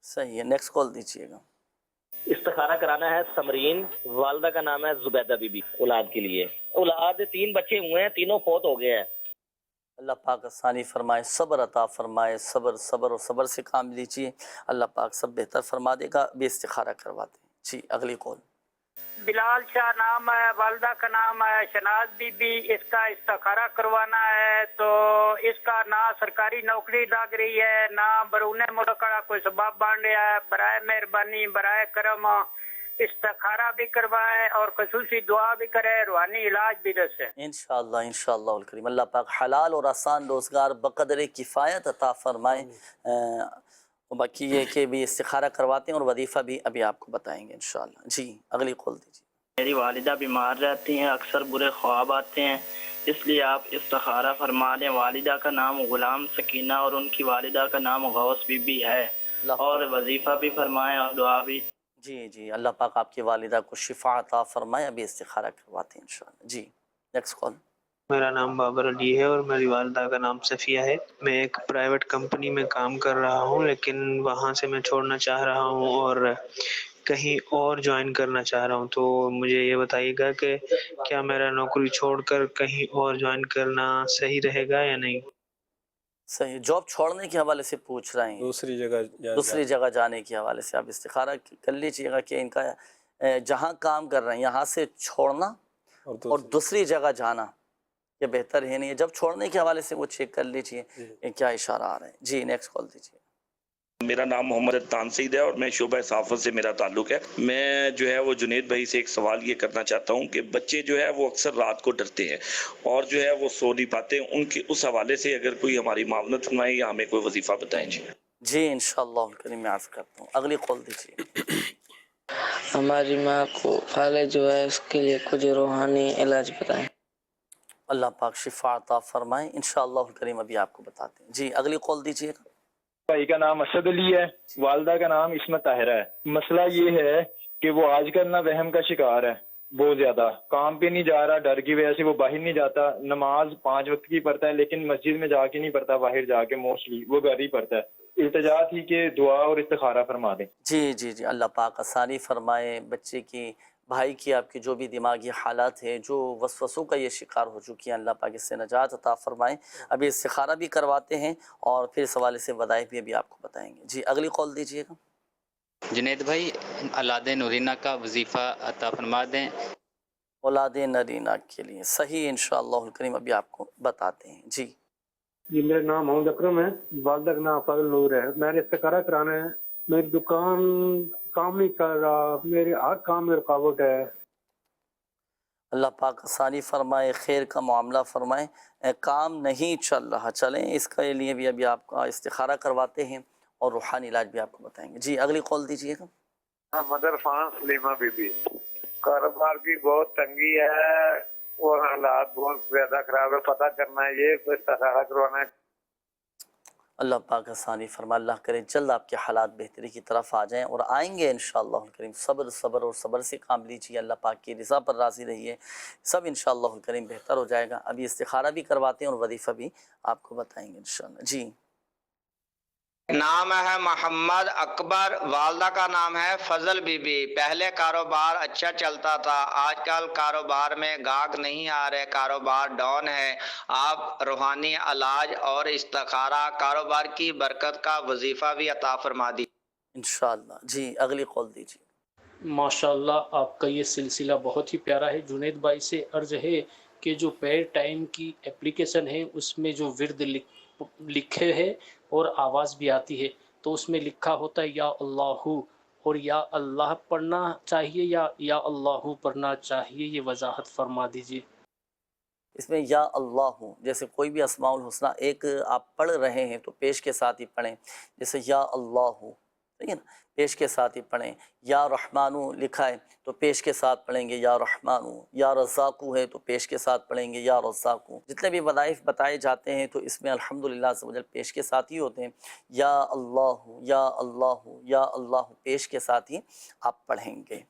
صحیح ہے, نیکسٹ کال دیجیے گا. استخارہ کرانا ہے سمرین, والدہ کا نام ہے زبیدہ بی بی. اولاد کے لیے, اولاد 3 بچے ہوئے ہیں, تینوں فوت ہو گئے ہیں. اللہ پاک آسانی فرمائے, صبر عطا فرمائے. صبر صبر اور صبر سے کام لیجیے, اللہ پاک سب بہتر فرما دے گا. بھی استخارہ کرواتے ہیں. جی اگلی کال. بلال شاہ نام ہے, والدہ کا نام ہے شناز بی بی. اس کا استخارہ کروانا ہے تو اس کا نہ سرکاری نوکری لگ رہی ہے, نہ برون ملک کا کوئی سبب بن رہا ہے. برائے مہربانی برائے کرم استخارہ بھی کروائے اور خصوصی دعا بھی کرے, روحانی علاج بھی دسے. انشاءاللہ الکریم اللہ پاک حلال اور آسان روزگار بقدر کفایت عطا فرمائے. باقی یہ کہ بھی استخارہ کرواتے ہیں اور وظیفہ بھی ابھی آپ کو بتائیں گے انشاءاللہ. جی اگلی کال دیجیے. میری والدہ بیمار رہتی ہیں, اکثر برے خواب آتے ہیں, اس لیے آپ استخارہ فرما دیں. والدہ کا نام غلام سکینہ اور ان کی والدہ کا نام غوث بی بی ہے, اور وظیفہ بھی فرمائیں اور دعا بھی. جی اللہ پاک آپ کی والدہ کو شفا عطا فرمائے. ابھی استخارہ کرواتے ہیں انشاءاللہ. جی نیکسٹ کال. میرا نام بابر علی ہے اور میری والدہ کا نام صفیہ ہے. میں ایک پرائیویٹ کمپنی میں کام کر رہا ہوں, لیکن وہاں سے میں چھوڑنا چاہ رہا ہوں اور کہیں اور جوائن کرنا چاہ رہا ہوں. تو مجھے یہ بتائیے گا کہ کیا میرا نوکری چھوڑ کر کہیں اور جوائن کرنا صحیح رہے گا یا نہیں؟ صحیح, جاب چھوڑنے کے حوالے سے پوچھ رہے ہیں, دوسری جگہ جانے کے حوالے سے آپ استخارہ کر لیجیے گا کہ ان کا جہاں کام کر رہے ہیں یہاں سے چھوڑنا اور دوسری جگہ جانا یہ بہتر ہے نہیں. جب چھوڑنے کے حوالے سے وہ چیک کر لیجیے کیا اشارہ آ رہا ہے. جی نیکسٹ کال دیجیے. میرا نام محمد تانسید ہے اور میں شعبہ صحافت سے میرا تعلق ہے. میں جو ہے وہ جنید بھائی سے ایک سوال یہ کرنا چاہتا ہوں کہ بچے جو ہے وہ اکثر رات کو ڈرتے ہیں اور جو ہے وہ سو نہیں پاتے. ان کے اس حوالے سے اگر کوئی ہماری معاونت فرمائیں یا ہمیں کوئی وظیفہ بتائیں. جی انشاءاللہ الکریم میں عرض کرتا ہوں. اگلی کال دیجیے. ہماری ماں کو فالج جو ہے اس کے لیے کچھ روحانی علاج بتائیں. اللہ پاک شفا عطا فرمائیں انشاءاللہ الکریم ابھی آپ کو بتاتے ہیں. جی اگلی کال دیجیے. بھائی کا نام اسد علی ہے, والدہ کا نام عصمت طاہرہ ہے. مسئلہ یہ ہے کہ وہ آج کل نا وہم کا شکار ہے, بہت زیادہ کام پہ نہیں جا رہا, ڈر کی وجہ سے وہ باہر نہیں جاتا. نماز 5 وقت کی پڑھتا ہے لیکن مسجد میں جا کے نہیں پڑھتا, باہر جا کے موسٹلی وہ گھر ہی پڑھتا ہے. التجا تھی کہ دعا اور استخارہ فرما دیں. جی اللہ پاک آسانی فرمائے. بچے کی بھائی کی آپ کی جو بھی دماغی حالات ہے جو وسوسوں کا یہ شکار ہو چکی ہیں, اللہ پاک اس سے نجات عطا فرمائیں. ابھی استخارہ بھی کرواتے ہیں اور پھر اس حوالے سے وظائف بھی ابھی آپ کو بتائیں گے. جی اگلی کال دیجیے گا. جنید بھائی اولاد نورینہ کا وظیفہ عطا فرما دیں. اولاد نرینہ کے لیے صحیح انشاءاللہ الکریم ابھی آپ کو بتاتے ہیں. جی میرا نام محمد اکرم ہے, والدہ کا نام فضل نور ہے. میں نے استخارہ کرانا ہے, میری دکان کام نہیں کر رہا, میرے ہر کام میں رکاوٹ ہے. اللہ پاک آسانی فرمائے, خیر کا معاملہ فرمائے. کام نہیں چل رہا, چلیں اس کے لیے بھی ابھی آپ کا استخارہ کرواتے ہیں اور روحانی علاج بھی آپ کو بتائیں گے. جی اگلی کال دیجیے گا. مدر فان سلیمہ بی بی. کاروبار کی بہت تنگی ہے اور حالات بہت زیادہ خراب ہے, پتہ کرنا ہے یہ استخارہ کروانا ہے. اللہ پاک آسانی فرما, اللہ کرے جلد آپ کے حالات بہتری کی طرف آ جائیں اور آئیں گے انشاءاللہ الکریم. صبر اور صبر سے کام لیجیے, اللہ پاک کی رضا پر راضی رہیے, سب انشاءاللہ الکریم بہتر ہو جائے گا. ابھی استخارہ بھی کرواتے ہیں اور وظیفہ بھی آپ کو بتائیں گے انشاءاللہ. جی نام ہے محمد اکبر, والدہ کا نام ہے فضل بی بی. پہلے کاروبار اچھا چلتا تھا, آج کل کاروبار میں گاہک نہیں آ رہے, کاروبار ڈاؤن ہے. آپ روحانی علاج اور استخارہ کاروبار کی برکت کا وظیفہ بھی عطا فرما دی انشاءاللہ. جی اگلی کال دیجیے. ماشاءاللہ آپ کا یہ سلسلہ بہت ہی پیارا ہے. جنید بھائی سے عرض ہے کہ جو پیر ٹائم کی اپلیکیشن ہے اس میں جو ورد لکھے ہے اور آواز بھی آتی ہے, تو اس میں لکھا ہوتا ہے یا اللہ, اور یا اللہ پڑھنا چاہیے یا اللہ پڑھنا چاہیے, یہ وضاحت فرما دیجیے. اس میں یا اللہ جیسے کوئی بھی اسماء الحسنہ ایک آپ پڑھ رہے ہیں تو پیش کے ساتھ ہی پڑھیں, جیسے یا اللہ صحیح ہے نا, پیش کے ساتھ ہی پڑھیں. یا رحمانو لکھا ہے تو پیش کے ساتھ پڑھیں گے یا رحمانو. یا رزاقو ہے تو پیش کے ساتھ پڑھیں گے یا رزاقو. جتنے بھی وظائف بتائے جاتے ہیں تو اس میں الحمدللہ عز و جل پیش کے ساتھ ہی ہوتے ہیں. یا اللہ یا اللہ یا اللہ پیش کے ساتھ ہی آپ پڑھیں گے.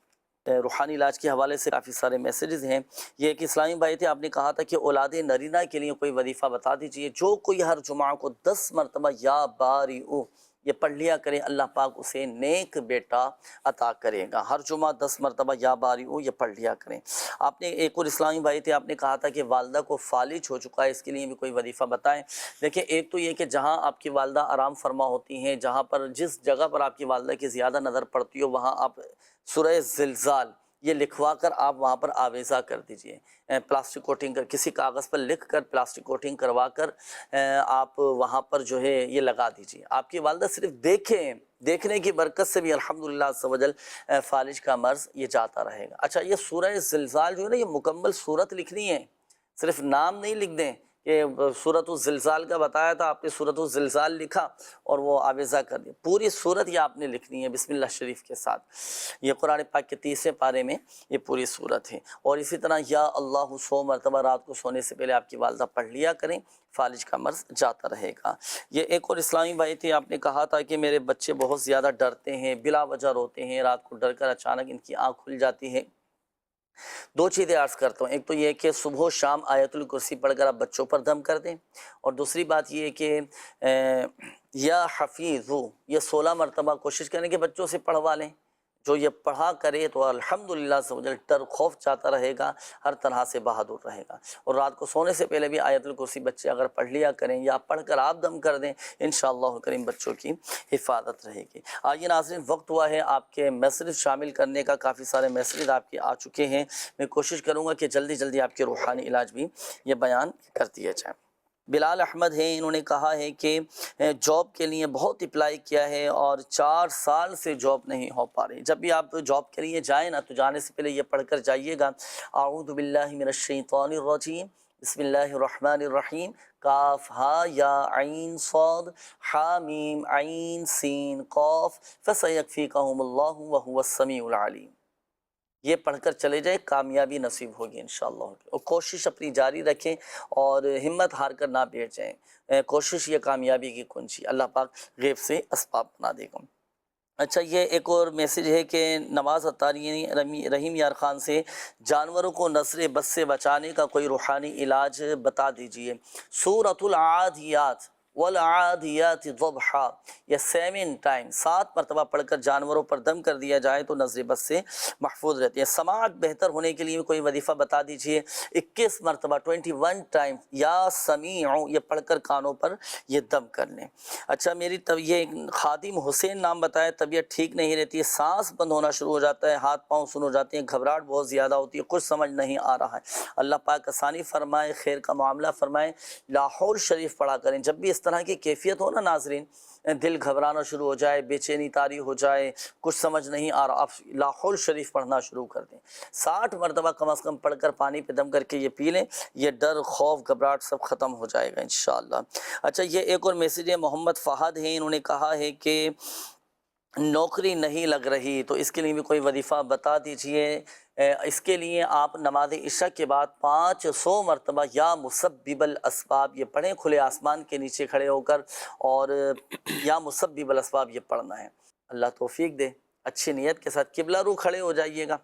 روحانی علاج کے حوالے سے کافی سارے میسیجز ہیں. یہ ایک اسلامی بھائی تھے, آپ نے کہا تھا کہ اولاد نرینہ کے لیے کوئی وظیفہ بتا دیجئے. جو کوئی ہر جمعہ کو 10 مرتبہ یا باریعو یہ پڑھ لیا کریں, اللہ پاک اسے نیک بیٹا عطا کرے گا. ہر جمعہ 10 مرتبہ یا باریعو یہ پڑھ لیا کریں. آپ نے ایک اور اسلامی بھائی تھے, آپ نے کہا تھا کہ والدہ کو فالج ہو چکا ہے, اس کے لیے بھی کوئی وظیفہ بتائیں. دیکھیں ایک تو یہ کہ جہاں آپ کی والدہ آرام فرما ہوتی ہیں, جہاں پر جس جگہ پر آپ کی والدہ کی زیادہ نظر پڑتی ہو, وہاں آپ سورہ زلزال یہ لکھوا کر آپ وہاں پر آویزہ کر دیجئے. پلاسٹک کوٹنگ کر, کسی کاغذ پر لکھ کر پلاسٹک کوٹنگ کروا کر آپ وہاں پر جو ہے یہ لگا دیجئے. آپ کی والدہ صرف دیکھیں, دیکھنے کی برکت سے بھی الحمدللہ عز و جل فالج کا مرض یہ جاتا رہے گا. اچھا, یہ سورہ زلزال جو ہے نا, یہ مکمل صورت لکھنی ہے, صرف نام نہیں لکھ دیں. کہ سورۃ الزلزال کا بتایا تھا, آپ نے سورۃ الزلزال لکھا اور وہ آویزہ کر دیا. پوری سورت یہ آپ نے لکھنی ہے بسم اللہ شریف کے ساتھ. یہ قرآن پاک کے 30ویں پارے میں یہ پوری سورت ہے. اور اسی طرح یا اللہ 100 مرتبہ رات کو سونے سے پہلے آپ کی والدہ پڑھ لیا کریں, فالج کا مرض جاتا رہے گا. یہ ایک اور اسلامی بھائی تھے, آپ نے کہا تھا کہ میرے بچے بہت زیادہ ڈرتے ہیں, بلا وجہ روتے ہیں, رات کو ڈر کر اچانک ان کی آنکھ کھل جاتی ہے. 2 چیزیں عرض کرتا ہوں. ایک تو یہ کہ صبح و شام آیت الکرسی پڑھ کر آپ بچوں پر دم کر دیں, اور دوسری بات یہ کہ یا حفیظو یہ 16 مرتبہ کوشش کریں کہ بچوں سے پڑھوا لیں. جو یہ پڑھا کرے تو الحمدللہ عز و جل ڈر خوف جاتا رہے گا, ہر طرح سے بہادر رہے گا. اور رات کو سونے سے پہلے بھی آیت الکرسی بچے اگر پڑھ لیا کریں یا پڑھ کر آپ دم کر دیں, انشاءاللہ کریم بچوں کی حفاظت رہے گی. آئیے ناظرین, وقت ہوا ہے آپ کے میسیج شامل کرنے کا. کافی سارے میسیج آپ کے آ چکے ہیں. میں کوشش کروں گا کہ جلدی جلدی آپ کے روحانی علاج بھی یہ بیان کر دیا جائے. بلال احمد ہیں, انہوں نے کہا ہے کہ جاب کے لیے بہت اپلائی کیا ہے اور 4 سال سے جاب نہیں ہو پا رہی. جب بھی آپ جاب کے لیے جائیں نا, تو جانے سے پہلے یہ پڑھ کر جائیے گا, اعوذ باللہ من الشیطان الرجیم بسم اللہ الرحمن الرحیم, کاف ہا یا عین صاد حا میم عین سین قاف فسیکفیکہم اللہ وہو السمیع العلیم. یہ پڑھ کر چلے جائیں, کامیابی نصیب ہوگی انشاءاللہ. اور کوشش اپنی جاری رکھیں اور ہمت ہار کر نہ بیٹھ جائیں. کوشش یہ کامیابی کی کنجی, اللہ پاک غیب سے اسباب بنا دے گا. اچھا, یہ ایک اور میسیج ہے کہ نواز اتاری رحیم یار خان سے, جانوروں کو نظر بد سے بچانے کا کوئی روحانی علاج بتا دیجئے. سورۃ العادیات والعادیات ضبحا یہ 7 ٹائم 7 مرتبہ پڑھ کر جانوروں پر دم کر دیا جائے تو نظر بد سے محفوظ رہتی ہے. سماعت بہتر ہونے کے لیے کوئی وظیفہ بتا دیجئے. 21 مرتبہ 21 ٹائم یا سمیع یہ پڑھ کر کانوں پر یہ دم کر لیں. اچھا, میری یہ خادم حسین نام بتایا, طبیعت ٹھیک نہیں رہتی ہے, سانس بند ہونا شروع ہو جاتا ہے, ہاتھ پاؤں سن ہو جاتے ہیں, گھبراہٹ بہت زیادہ ہوتی ہے, کچھ سمجھ نہیں آ رہا ہے. اللہ پاک آسانی فرمائے, خیر کا معاملہ فرمائے. لاہور شریف پڑھا کریں. جب بھی اس طرح کی کیفیت ہو نا ناظرین, دل گھبرانا شروع ہو جائے, بے چینی طاری ہو جائے, کچھ سمجھ نہیں آ رہا, آپ لاہور شریف پڑھنا شروع کر دیں. 60 مرتبہ کم از کم پڑھ کر پانی پہ دم کر کے یہ پی لیں, یہ ڈر خوف گھبراہٹ سب ختم ہو جائے گا انشاءاللہ. اچھا, یہ ایک اور میسیج ہے, محمد فہد ہیں, انہوں نے کہا ہے کہ نوکری نہیں لگ رہی, تو اس کے لیے بھی کوئی وظیفہ بتا دیجئے. اس کے لیے آپ نماز عشاء کے بعد 500 مرتبہ یا مسبب الاسباب یہ پڑھیں, کھلے آسمان کے نیچے کھڑے ہو کر, اور یا مسبب الاسباب یہ پڑھنا ہے. اللہ توفیق دے. اچھی نیت کے ساتھ قبلہ رو کھڑے ہو جائیے گا.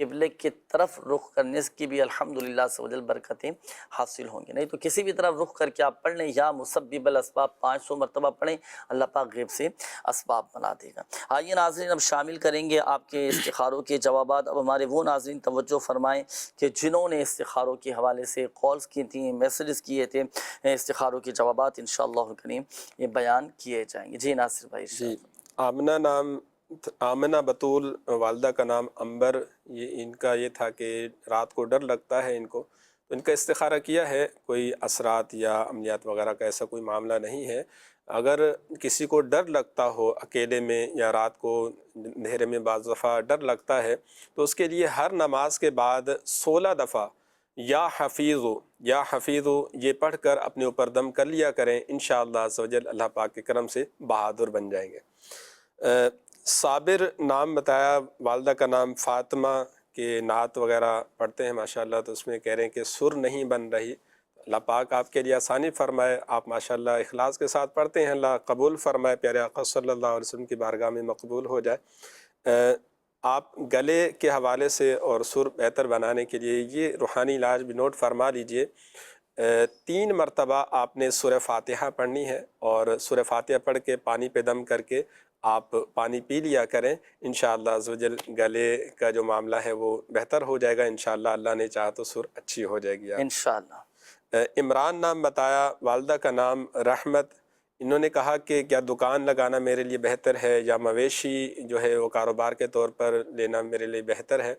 قبلے کی طرف رخ کرنے کی بھی الحمدللہ سے وجل برکتیں حاصل ہوں گی. نہیں تو کسی بھی طرف رخ کر کے آپ پڑھ لیں, یا مسبب الاسباب 500 مرتبہ پڑھیں, اللہ پاک غیب سے اسباب بنا دے گا. آئیے ناظرین, اب شامل کریں گے آپ کے استخاروں کے جوابات. اب ہمارے وہ ناظرین توجہ فرمائیں کہ جنہوں نے استخاروں کے حوالے سے کالز کی تھیں, میسیجز کیے تھے, استخاروں کے جوابات انشاءاللہ کریم یہ بیان کیے جائیں گے. جی ناصر بھائی. جی, آمنہ بطول, والدہ کا نام امبر. یہ ان کا یہ تھا کہ رات کو ڈر لگتا ہے ان کو, تو ان کا استخارہ کیا ہے. کوئی اثرات یا عملیات وغیرہ کا ایسا کوئی معاملہ نہیں ہے. اگر کسی کو ڈر لگتا ہو اکیلے میں یا رات کو اندھیرے میں بعض دفعہ ڈر لگتا ہے, تو اس کے لیے ہر نماز کے بعد 16 دفعہ یا حفیظو یہ پڑھ کر اپنے اوپر دم کر لیا کریں. انشاءاللہ عز و جل اللہ پاک کے کرم سے بہادر بن جائیں گے. صابر نام بتایا، والدہ کا نام فاطمہ، کے نعت وغیرہ پڑھتے ہیں ماشاءاللہ، تو اس میں کہہ رہے ہیں کہ سر نہیں بن رہی، اللہ پاک آپ کے لیے آسانی فرمائے، آپ ماشاءاللہ اخلاص کے ساتھ پڑھتے ہیں، اللہ قبول فرمائے، پیارے آقا صلی اللہ علیہ وسلم کی بارگاہ میں مقبول ہو جائے۔ آپ گلے کے حوالے سے اور سر بہتر بنانے کے لیے یہ روحانی علاج بھی نوٹ فرما لیجئے۔ 3 مرتبہ آپ نے سورہ فاتحہ پڑھنی ہے، اور سورہ فاتحہ پڑھ کے پانی پہ دم کر کے آپ پانی پی لیا کریں، انشاءاللہ عزوجل گلے کا جو معاملہ ہے وہ بہتر ہو جائے گا انشاءاللہ، اللہ نے چاہا تو سر اچھی ہو جائے گی انشاءاللہ۔ عمران نام بتایا، والدہ کا نام رحمت، انہوں نے کہا کہ کیا دکان لگانا میرے لیے بہتر ہے یا مویشی جو ہے وہ کاروبار کے طور پر لینا میرے لیے بہتر ہے؟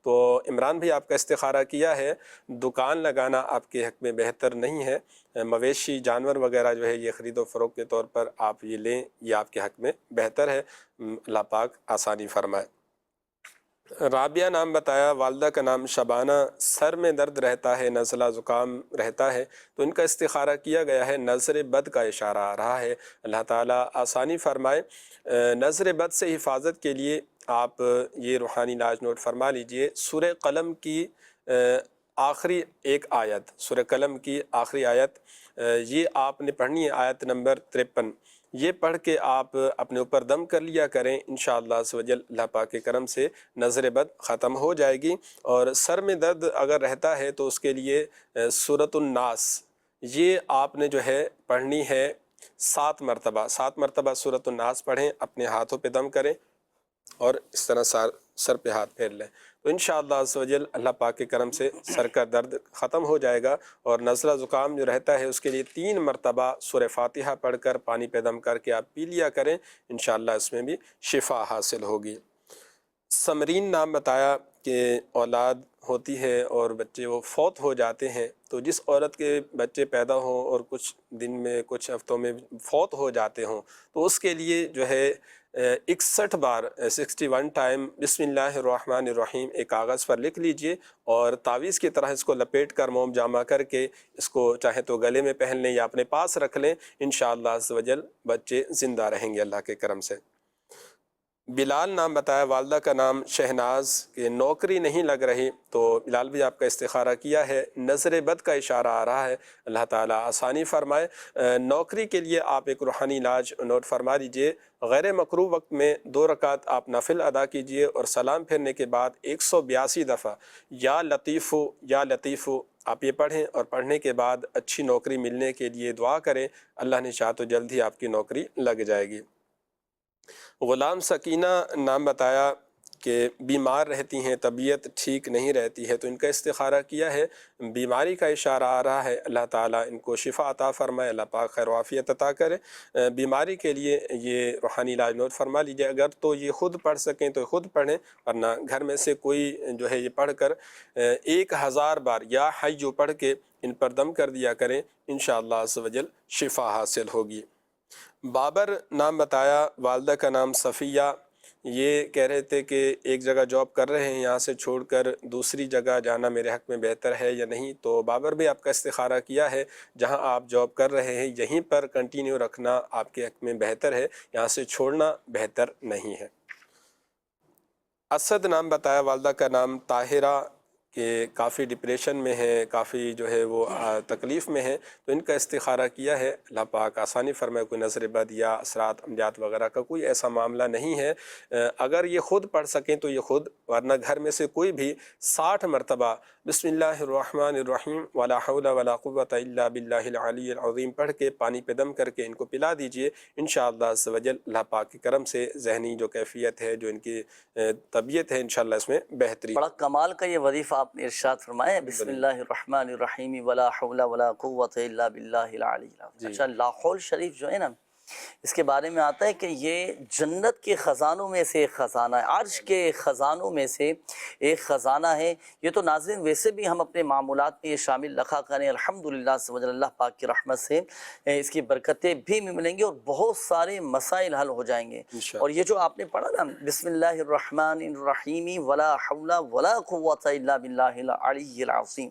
تو عمران بھی آپ کا استخارہ کیا ہے، دکان لگانا آپ کے حق میں بہتر نہیں ہے، مویشی جانور وغیرہ جو ہے یہ خرید و فروخت کے طور پر آپ یہ لیں، یہ آپ کے حق میں بہتر ہے، اللہ پاک آسانی فرمائے۔ رابعہ نام بتایا، والدہ کا نام شبانہ، سر میں درد رہتا ہے، نزلہ زکام رہتا ہے، تو ان کا استخارہ کیا گیا ہے، نظر بد کا اشارہ آ رہا ہے، اللہ تعالیٰ آسانی فرمائے۔ نظر بد سے حفاظت کے لیے آپ یہ روحانی علاج نوٹ فرما لیجئے، سورہ قلم کی آخری ایک آیت، سورہ قلم کی آخری آیت یہ آپ نے پڑھنی ہے، آیت نمبر 53، یہ پڑھ کے آپ اپنے اوپر دم کر لیا کریں، انشاءاللہ عز و جل اللہ پاک کے کرم سے نظر بد ختم ہو جائے گی۔ اور سر میں درد اگر رہتا ہے تو اس کے لیے سورۃ الناس یہ آپ نے جو ہے پڑھنی ہے 7 مرتبہ، 7 مرتبہ سورۃ الناس پڑھیں، اپنے ہاتھوں پہ دم کریں اور اس طرح سر پہ ہاتھ پھیر لیں، تو انشاءاللہ عز و جل اللہ پاک کے کرم سے سر کا درد ختم ہو جائے گا۔ اور نزلہ زکام جو رہتا ہے اس کے لیے 3 مرتبہ سورہ فاتحہ پڑھ کر پانی پہ دم کر کے آپ پی لیا کریں، انشاءاللہ اس میں بھی شفا حاصل ہوگی۔ سمرین نام بتایا کہ اولاد ہوتی ہے اور بچے وہ فوت ہو جاتے ہیں، تو جس عورت کے بچے پیدا ہوں اور کچھ دن میں کچھ ہفتوں میں فوت ہو جاتے ہوں، تو اس کے لیے جو ہے 61 بار 61 ٹائم بسم اللہ الرحمن الرحیم ایک کاغذ پر لکھ لیجئے، اور تعویذ کی طرح اس کو لپیٹ کر موم جامع کر کے اس کو چاہے تو گلے میں پہن لیں یا اپنے پاس رکھ لیں، انشاءاللہ عز و جل بچے زندہ رہیں گے اللہ کے کرم سے۔ بلال نام بتایا، والدہ کا نام شہناز، کہ نوکری نہیں لگ رہی، تو بلال بھی آپ کا استخارہ کیا ہے، نظر بد کا اشارہ آ رہا ہے، اللہ تعالیٰ آسانی فرمائے۔ نوکری کے لیے آپ ایک روحانی علاج نوٹ فرما دیجئے، غیر مکروہ وقت میں 2 رکعت آپ نفل ادا کیجئے، اور سلام پھیرنے کے بعد 182 دفعہ یا لطیفو یا لطیفو آپ یہ پڑھیں، اور پڑھنے کے بعد اچھی نوکری ملنے کے لیے دعا کریں، اللہ نے چاہا تو جلد ہی آپ کی نوکری لگ جائے گی۔ غلام سکینہ نام بتایا کہ بیمار رہتی ہیں، طبیعت ٹھیک نہیں رہتی ہے، تو ان کا استخارہ کیا ہے، بیماری کا اشارہ آ رہا ہے، اللہ تعالیٰ ان کو شفا عطا فرمائے، اللہ پاک خیر و عافیت عطا کرے۔ بیماری کے لیے یہ روحانی علاج نوٹ فرما لیجیے، اگر تو یہ خود پڑھ سکیں تو خود پڑھیں، ورنہ گھر میں سے کوئی جو ہے یہ پڑھ کر 1000 بار یا حیو پڑھ کے ان پر دم کر دیا کریں، انشاءاللہ عز و جل شفا حاصل ہوگی۔ بابر نام بتایا، والدہ کا نام صفیہ، یہ کہہ رہے تھے کہ ایک جگہ جاب کر رہے ہیں، یہاں سے چھوڑ کر دوسری جگہ جانا میرے حق میں بہتر ہے یا نہیں؟ تو بابر بھی آپ کا استخارہ کیا ہے، جہاں آپ جاب کر رہے ہیں یہیں پر کنٹینیو رکھنا آپ کے حق میں بہتر ہے، یہاں سے چھوڑنا بہتر نہیں ہے۔ اسد نام بتایا، والدہ کا نام طاہرہ، کہ کافی ڈپریشن میں ہے، کافی جو ہے وہ تکلیف میں ہے، تو ان کا استخارہ کیا ہے، اللہ پاک آسانی فرمائے، کوئی نظر بد یا اثرات عملیات وغیرہ کا کوئی ایسا معاملہ نہیں ہے۔ اگر یہ خود پڑھ سکیں تو یہ خود، ورنہ گھر میں سے کوئی بھی 60 مرتبہ بسم اللہ الرحمن الرحیم ولا حول ولا قوة الا باللہ العلی العظیم پڑھ کے پانی پہ دم کر کے ان کو پلا دیجئے، انشاءاللہ عز و جل اللہ پاک کے کرم سے ذہنی جو کیفیت ہے، جو ان کی طبیعت ہے، انشاءاللہ اس میں بہتری۔ بڑا کمال کا یہ وظیفہ آپ نے ارشاد فرمایا ہے، بسم اللہ الرحمن الرحیم ولا حول ولا قوة الا باللہ العلی العظیم۔ اچھا، لا حول شریف جو ہے نا، اس کے بارے میں آتا ہے کہ یہ جنت کے خزانوں میں سے ایک خزانہ ہے، عرش کے خزانوں میں سے ایک خزانہ ہے۔ یہ تو ناظرین ویسے بھی ہم اپنے معمولات میں یہ شامل رکھا کریں، الحمدللہ سبحان اللہ پاک کی رحمت سے اس کی برکتیں بھی ملیں گی اور بہت سارے مسائل حل ہو جائیں گے۔ اور یہ جو آپ نے پڑھا نا، بسم اللہ الرحمن الرحیم ولا حول ولا قوة الا باللہ العلی العظیم،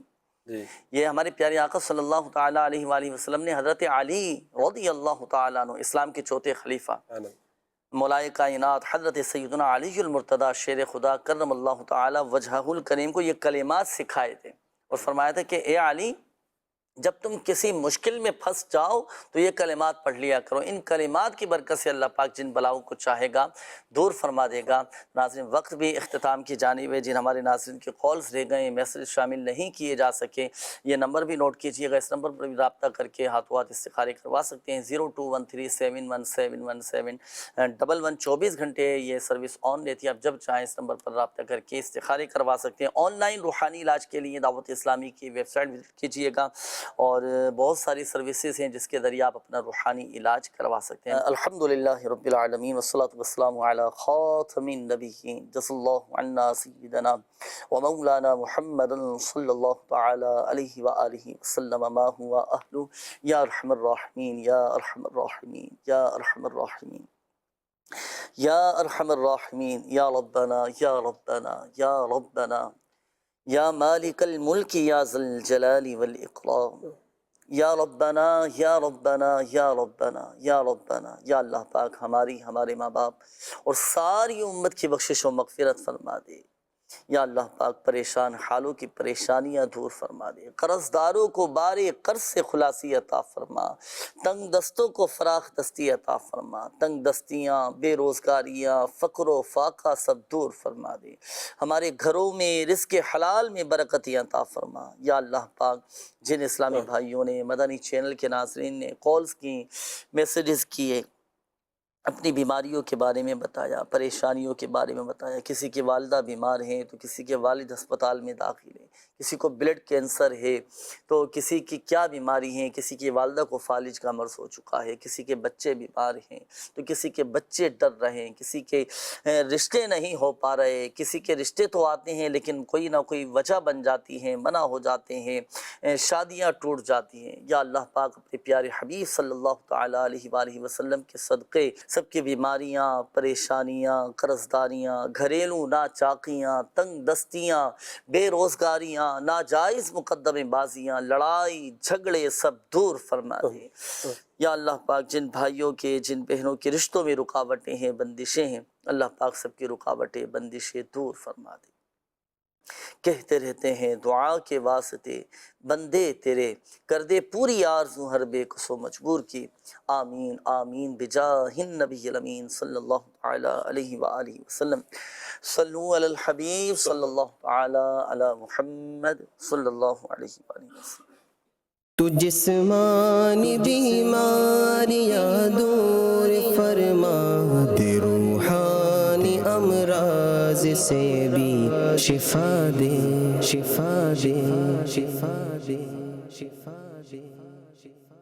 یہ ہمارے پیارے آقا صلی اللہ تعالیٰ علیہ وآلہ وسلم نے حضرت علی رضی اللہ تعالیٰ عنہ، اسلام کے چوتھے خلیفہ، مولائے کائنات حضرت سیدنا علی المرتضیٰ شیر خدا کرم اللہ تعالی وجہہ الکریم کو یہ کلمات سکھائے تھے اور فرمایا تھا کہ اے علی جب تم کسی مشکل میں پھنس جاؤ تو یہ کلمات پڑھ لیا کرو، ان کلمات کی برکت سے اللہ پاک جن بلاؤں کو چاہے گا دور فرما دے گا۔ ناظرین وقت بھی اختتام کی جانب ہے، جن ہمارے ناظرین کے کالز رہ گئے، میسیج شامل نہیں کیے جا سکے، یہ نمبر بھی نوٹ کیجئے گا، اس نمبر پر بھی رابطہ کر کے ہاتھوں ہاتھ استخارے کروا سکتے ہیں۔ 0213717111 24 گھنٹے یہ سروس آن رہتی ہے، آپ جب چاہیں اس نمبر پر رابطہ کر کے استخارے کروا سکتے ہیں۔ آن لائن روحانی علاج کے لیے دعوت اسلامی کی ویب سائٹ وزٹ کیجئے گا اور بہت ساری سروسز ہیں جس کے ذریعے آپ اپنا روحانی علاج کروا سکتے ہیں۔ الحمدللہ رب العالمین والصلاة والسلام علی خاتم النبیین، جزا اللہ عنا سیدنا ومولانا محمد صلی اللہ تعالی علیہ وآلہ وسلم ما ہوا اہلہ، یا ارحم الراحمین یا ارحم الراحمین یا ارحم الراحمین یا ارحم الراحمین، یا ربنا یا ربنا یا ربنا یا مالک الملک یا ذی الجلال والاکرام، یا ربنا یا ربنا یا ربنا یا ربنا، یا اللہ پاک ہمارے ماں باپ اور ساری امت کی بخشش و مغفرت فرما دے۔ یا اللہ پاک پریشان حالوں کی پریشانیاں دور فرما دے، قرض داروں کو بارے قرض سے خلاصی عطا فرما، تنگ دستوں کو فراخ دستی عطا فرما، تنگ دستیاں، بے روزگاریاں، فقر و فاقہ سب دور فرما دے، ہمارے گھروں میں رزق حلال میں برکتی عطا فرما۔ یا اللہ پاک جن اسلامی بھائیوں نے، مدنی چینل کے ناظرین نے کالز کی، میسیجز کیے، اپنی بیماریوں کے بارے میں بتایا، پریشانیوں کے بارے میں بتایا، کسی کی والدہ بیمار ہیں تو کسی کے والد ہسپتال میں داخل ہیں، کسی کو بلڈ کینسر ہے تو کسی کی کیا بیماری ہیں، کسی کی والدہ کو فالج کا مرض ہو چکا ہے، کسی کے بچے بیمار ہیں تو کسی کے بچے ڈر رہے ہیں، کسی کے رشتے نہیں ہو پا رہے، کسی کے رشتے تو آتے ہیں لیکن کوئی نہ کوئی وجہ بن جاتی ہیں، منع ہو جاتے ہیں، شادیاں ٹوٹ جاتی ہیں۔ یا اللہ پاک اپنے پیارے حبیب صلی اللہ تعالیٰ علیہ وآلہ وسلم کے صدقے سب کی بیماریاں، پریشانیاں، قرض داریاں، گھریلو ناچاقیاں، تنگ دستیاں، بے روزگاریاں، ناجائز مقدمے بازیاں، لڑائی جھگڑے سب دور فرما دے۔ یا اللہ پاک جن بھائیوں کے، جن بہنوں کے رشتوں میں رکاوٹیں ہیں، بندشیں ہیں، اللہ پاک سب کی رکاوٹیں، بندشیں دور فرما دے۔ کہتے رہتے ہیں دعا کے واسطے بندے تیرے، کر دے پوری آرزو ہر بے کس و مجبور کی، آمین آمین بجاہ النبی الامین صلی اللہ تعالی علیہ وآلہ وسلم۔ صلو علی الحبیب صلی اللہ تعالی علی محمد صلی اللہ علیہ وآلہ وسلم۔ تو جسمانی بیماریاں دور فرما دے، روحانی امراض سے بھی شفا دے، شفا دے، شفا دے، شفا دے، شفا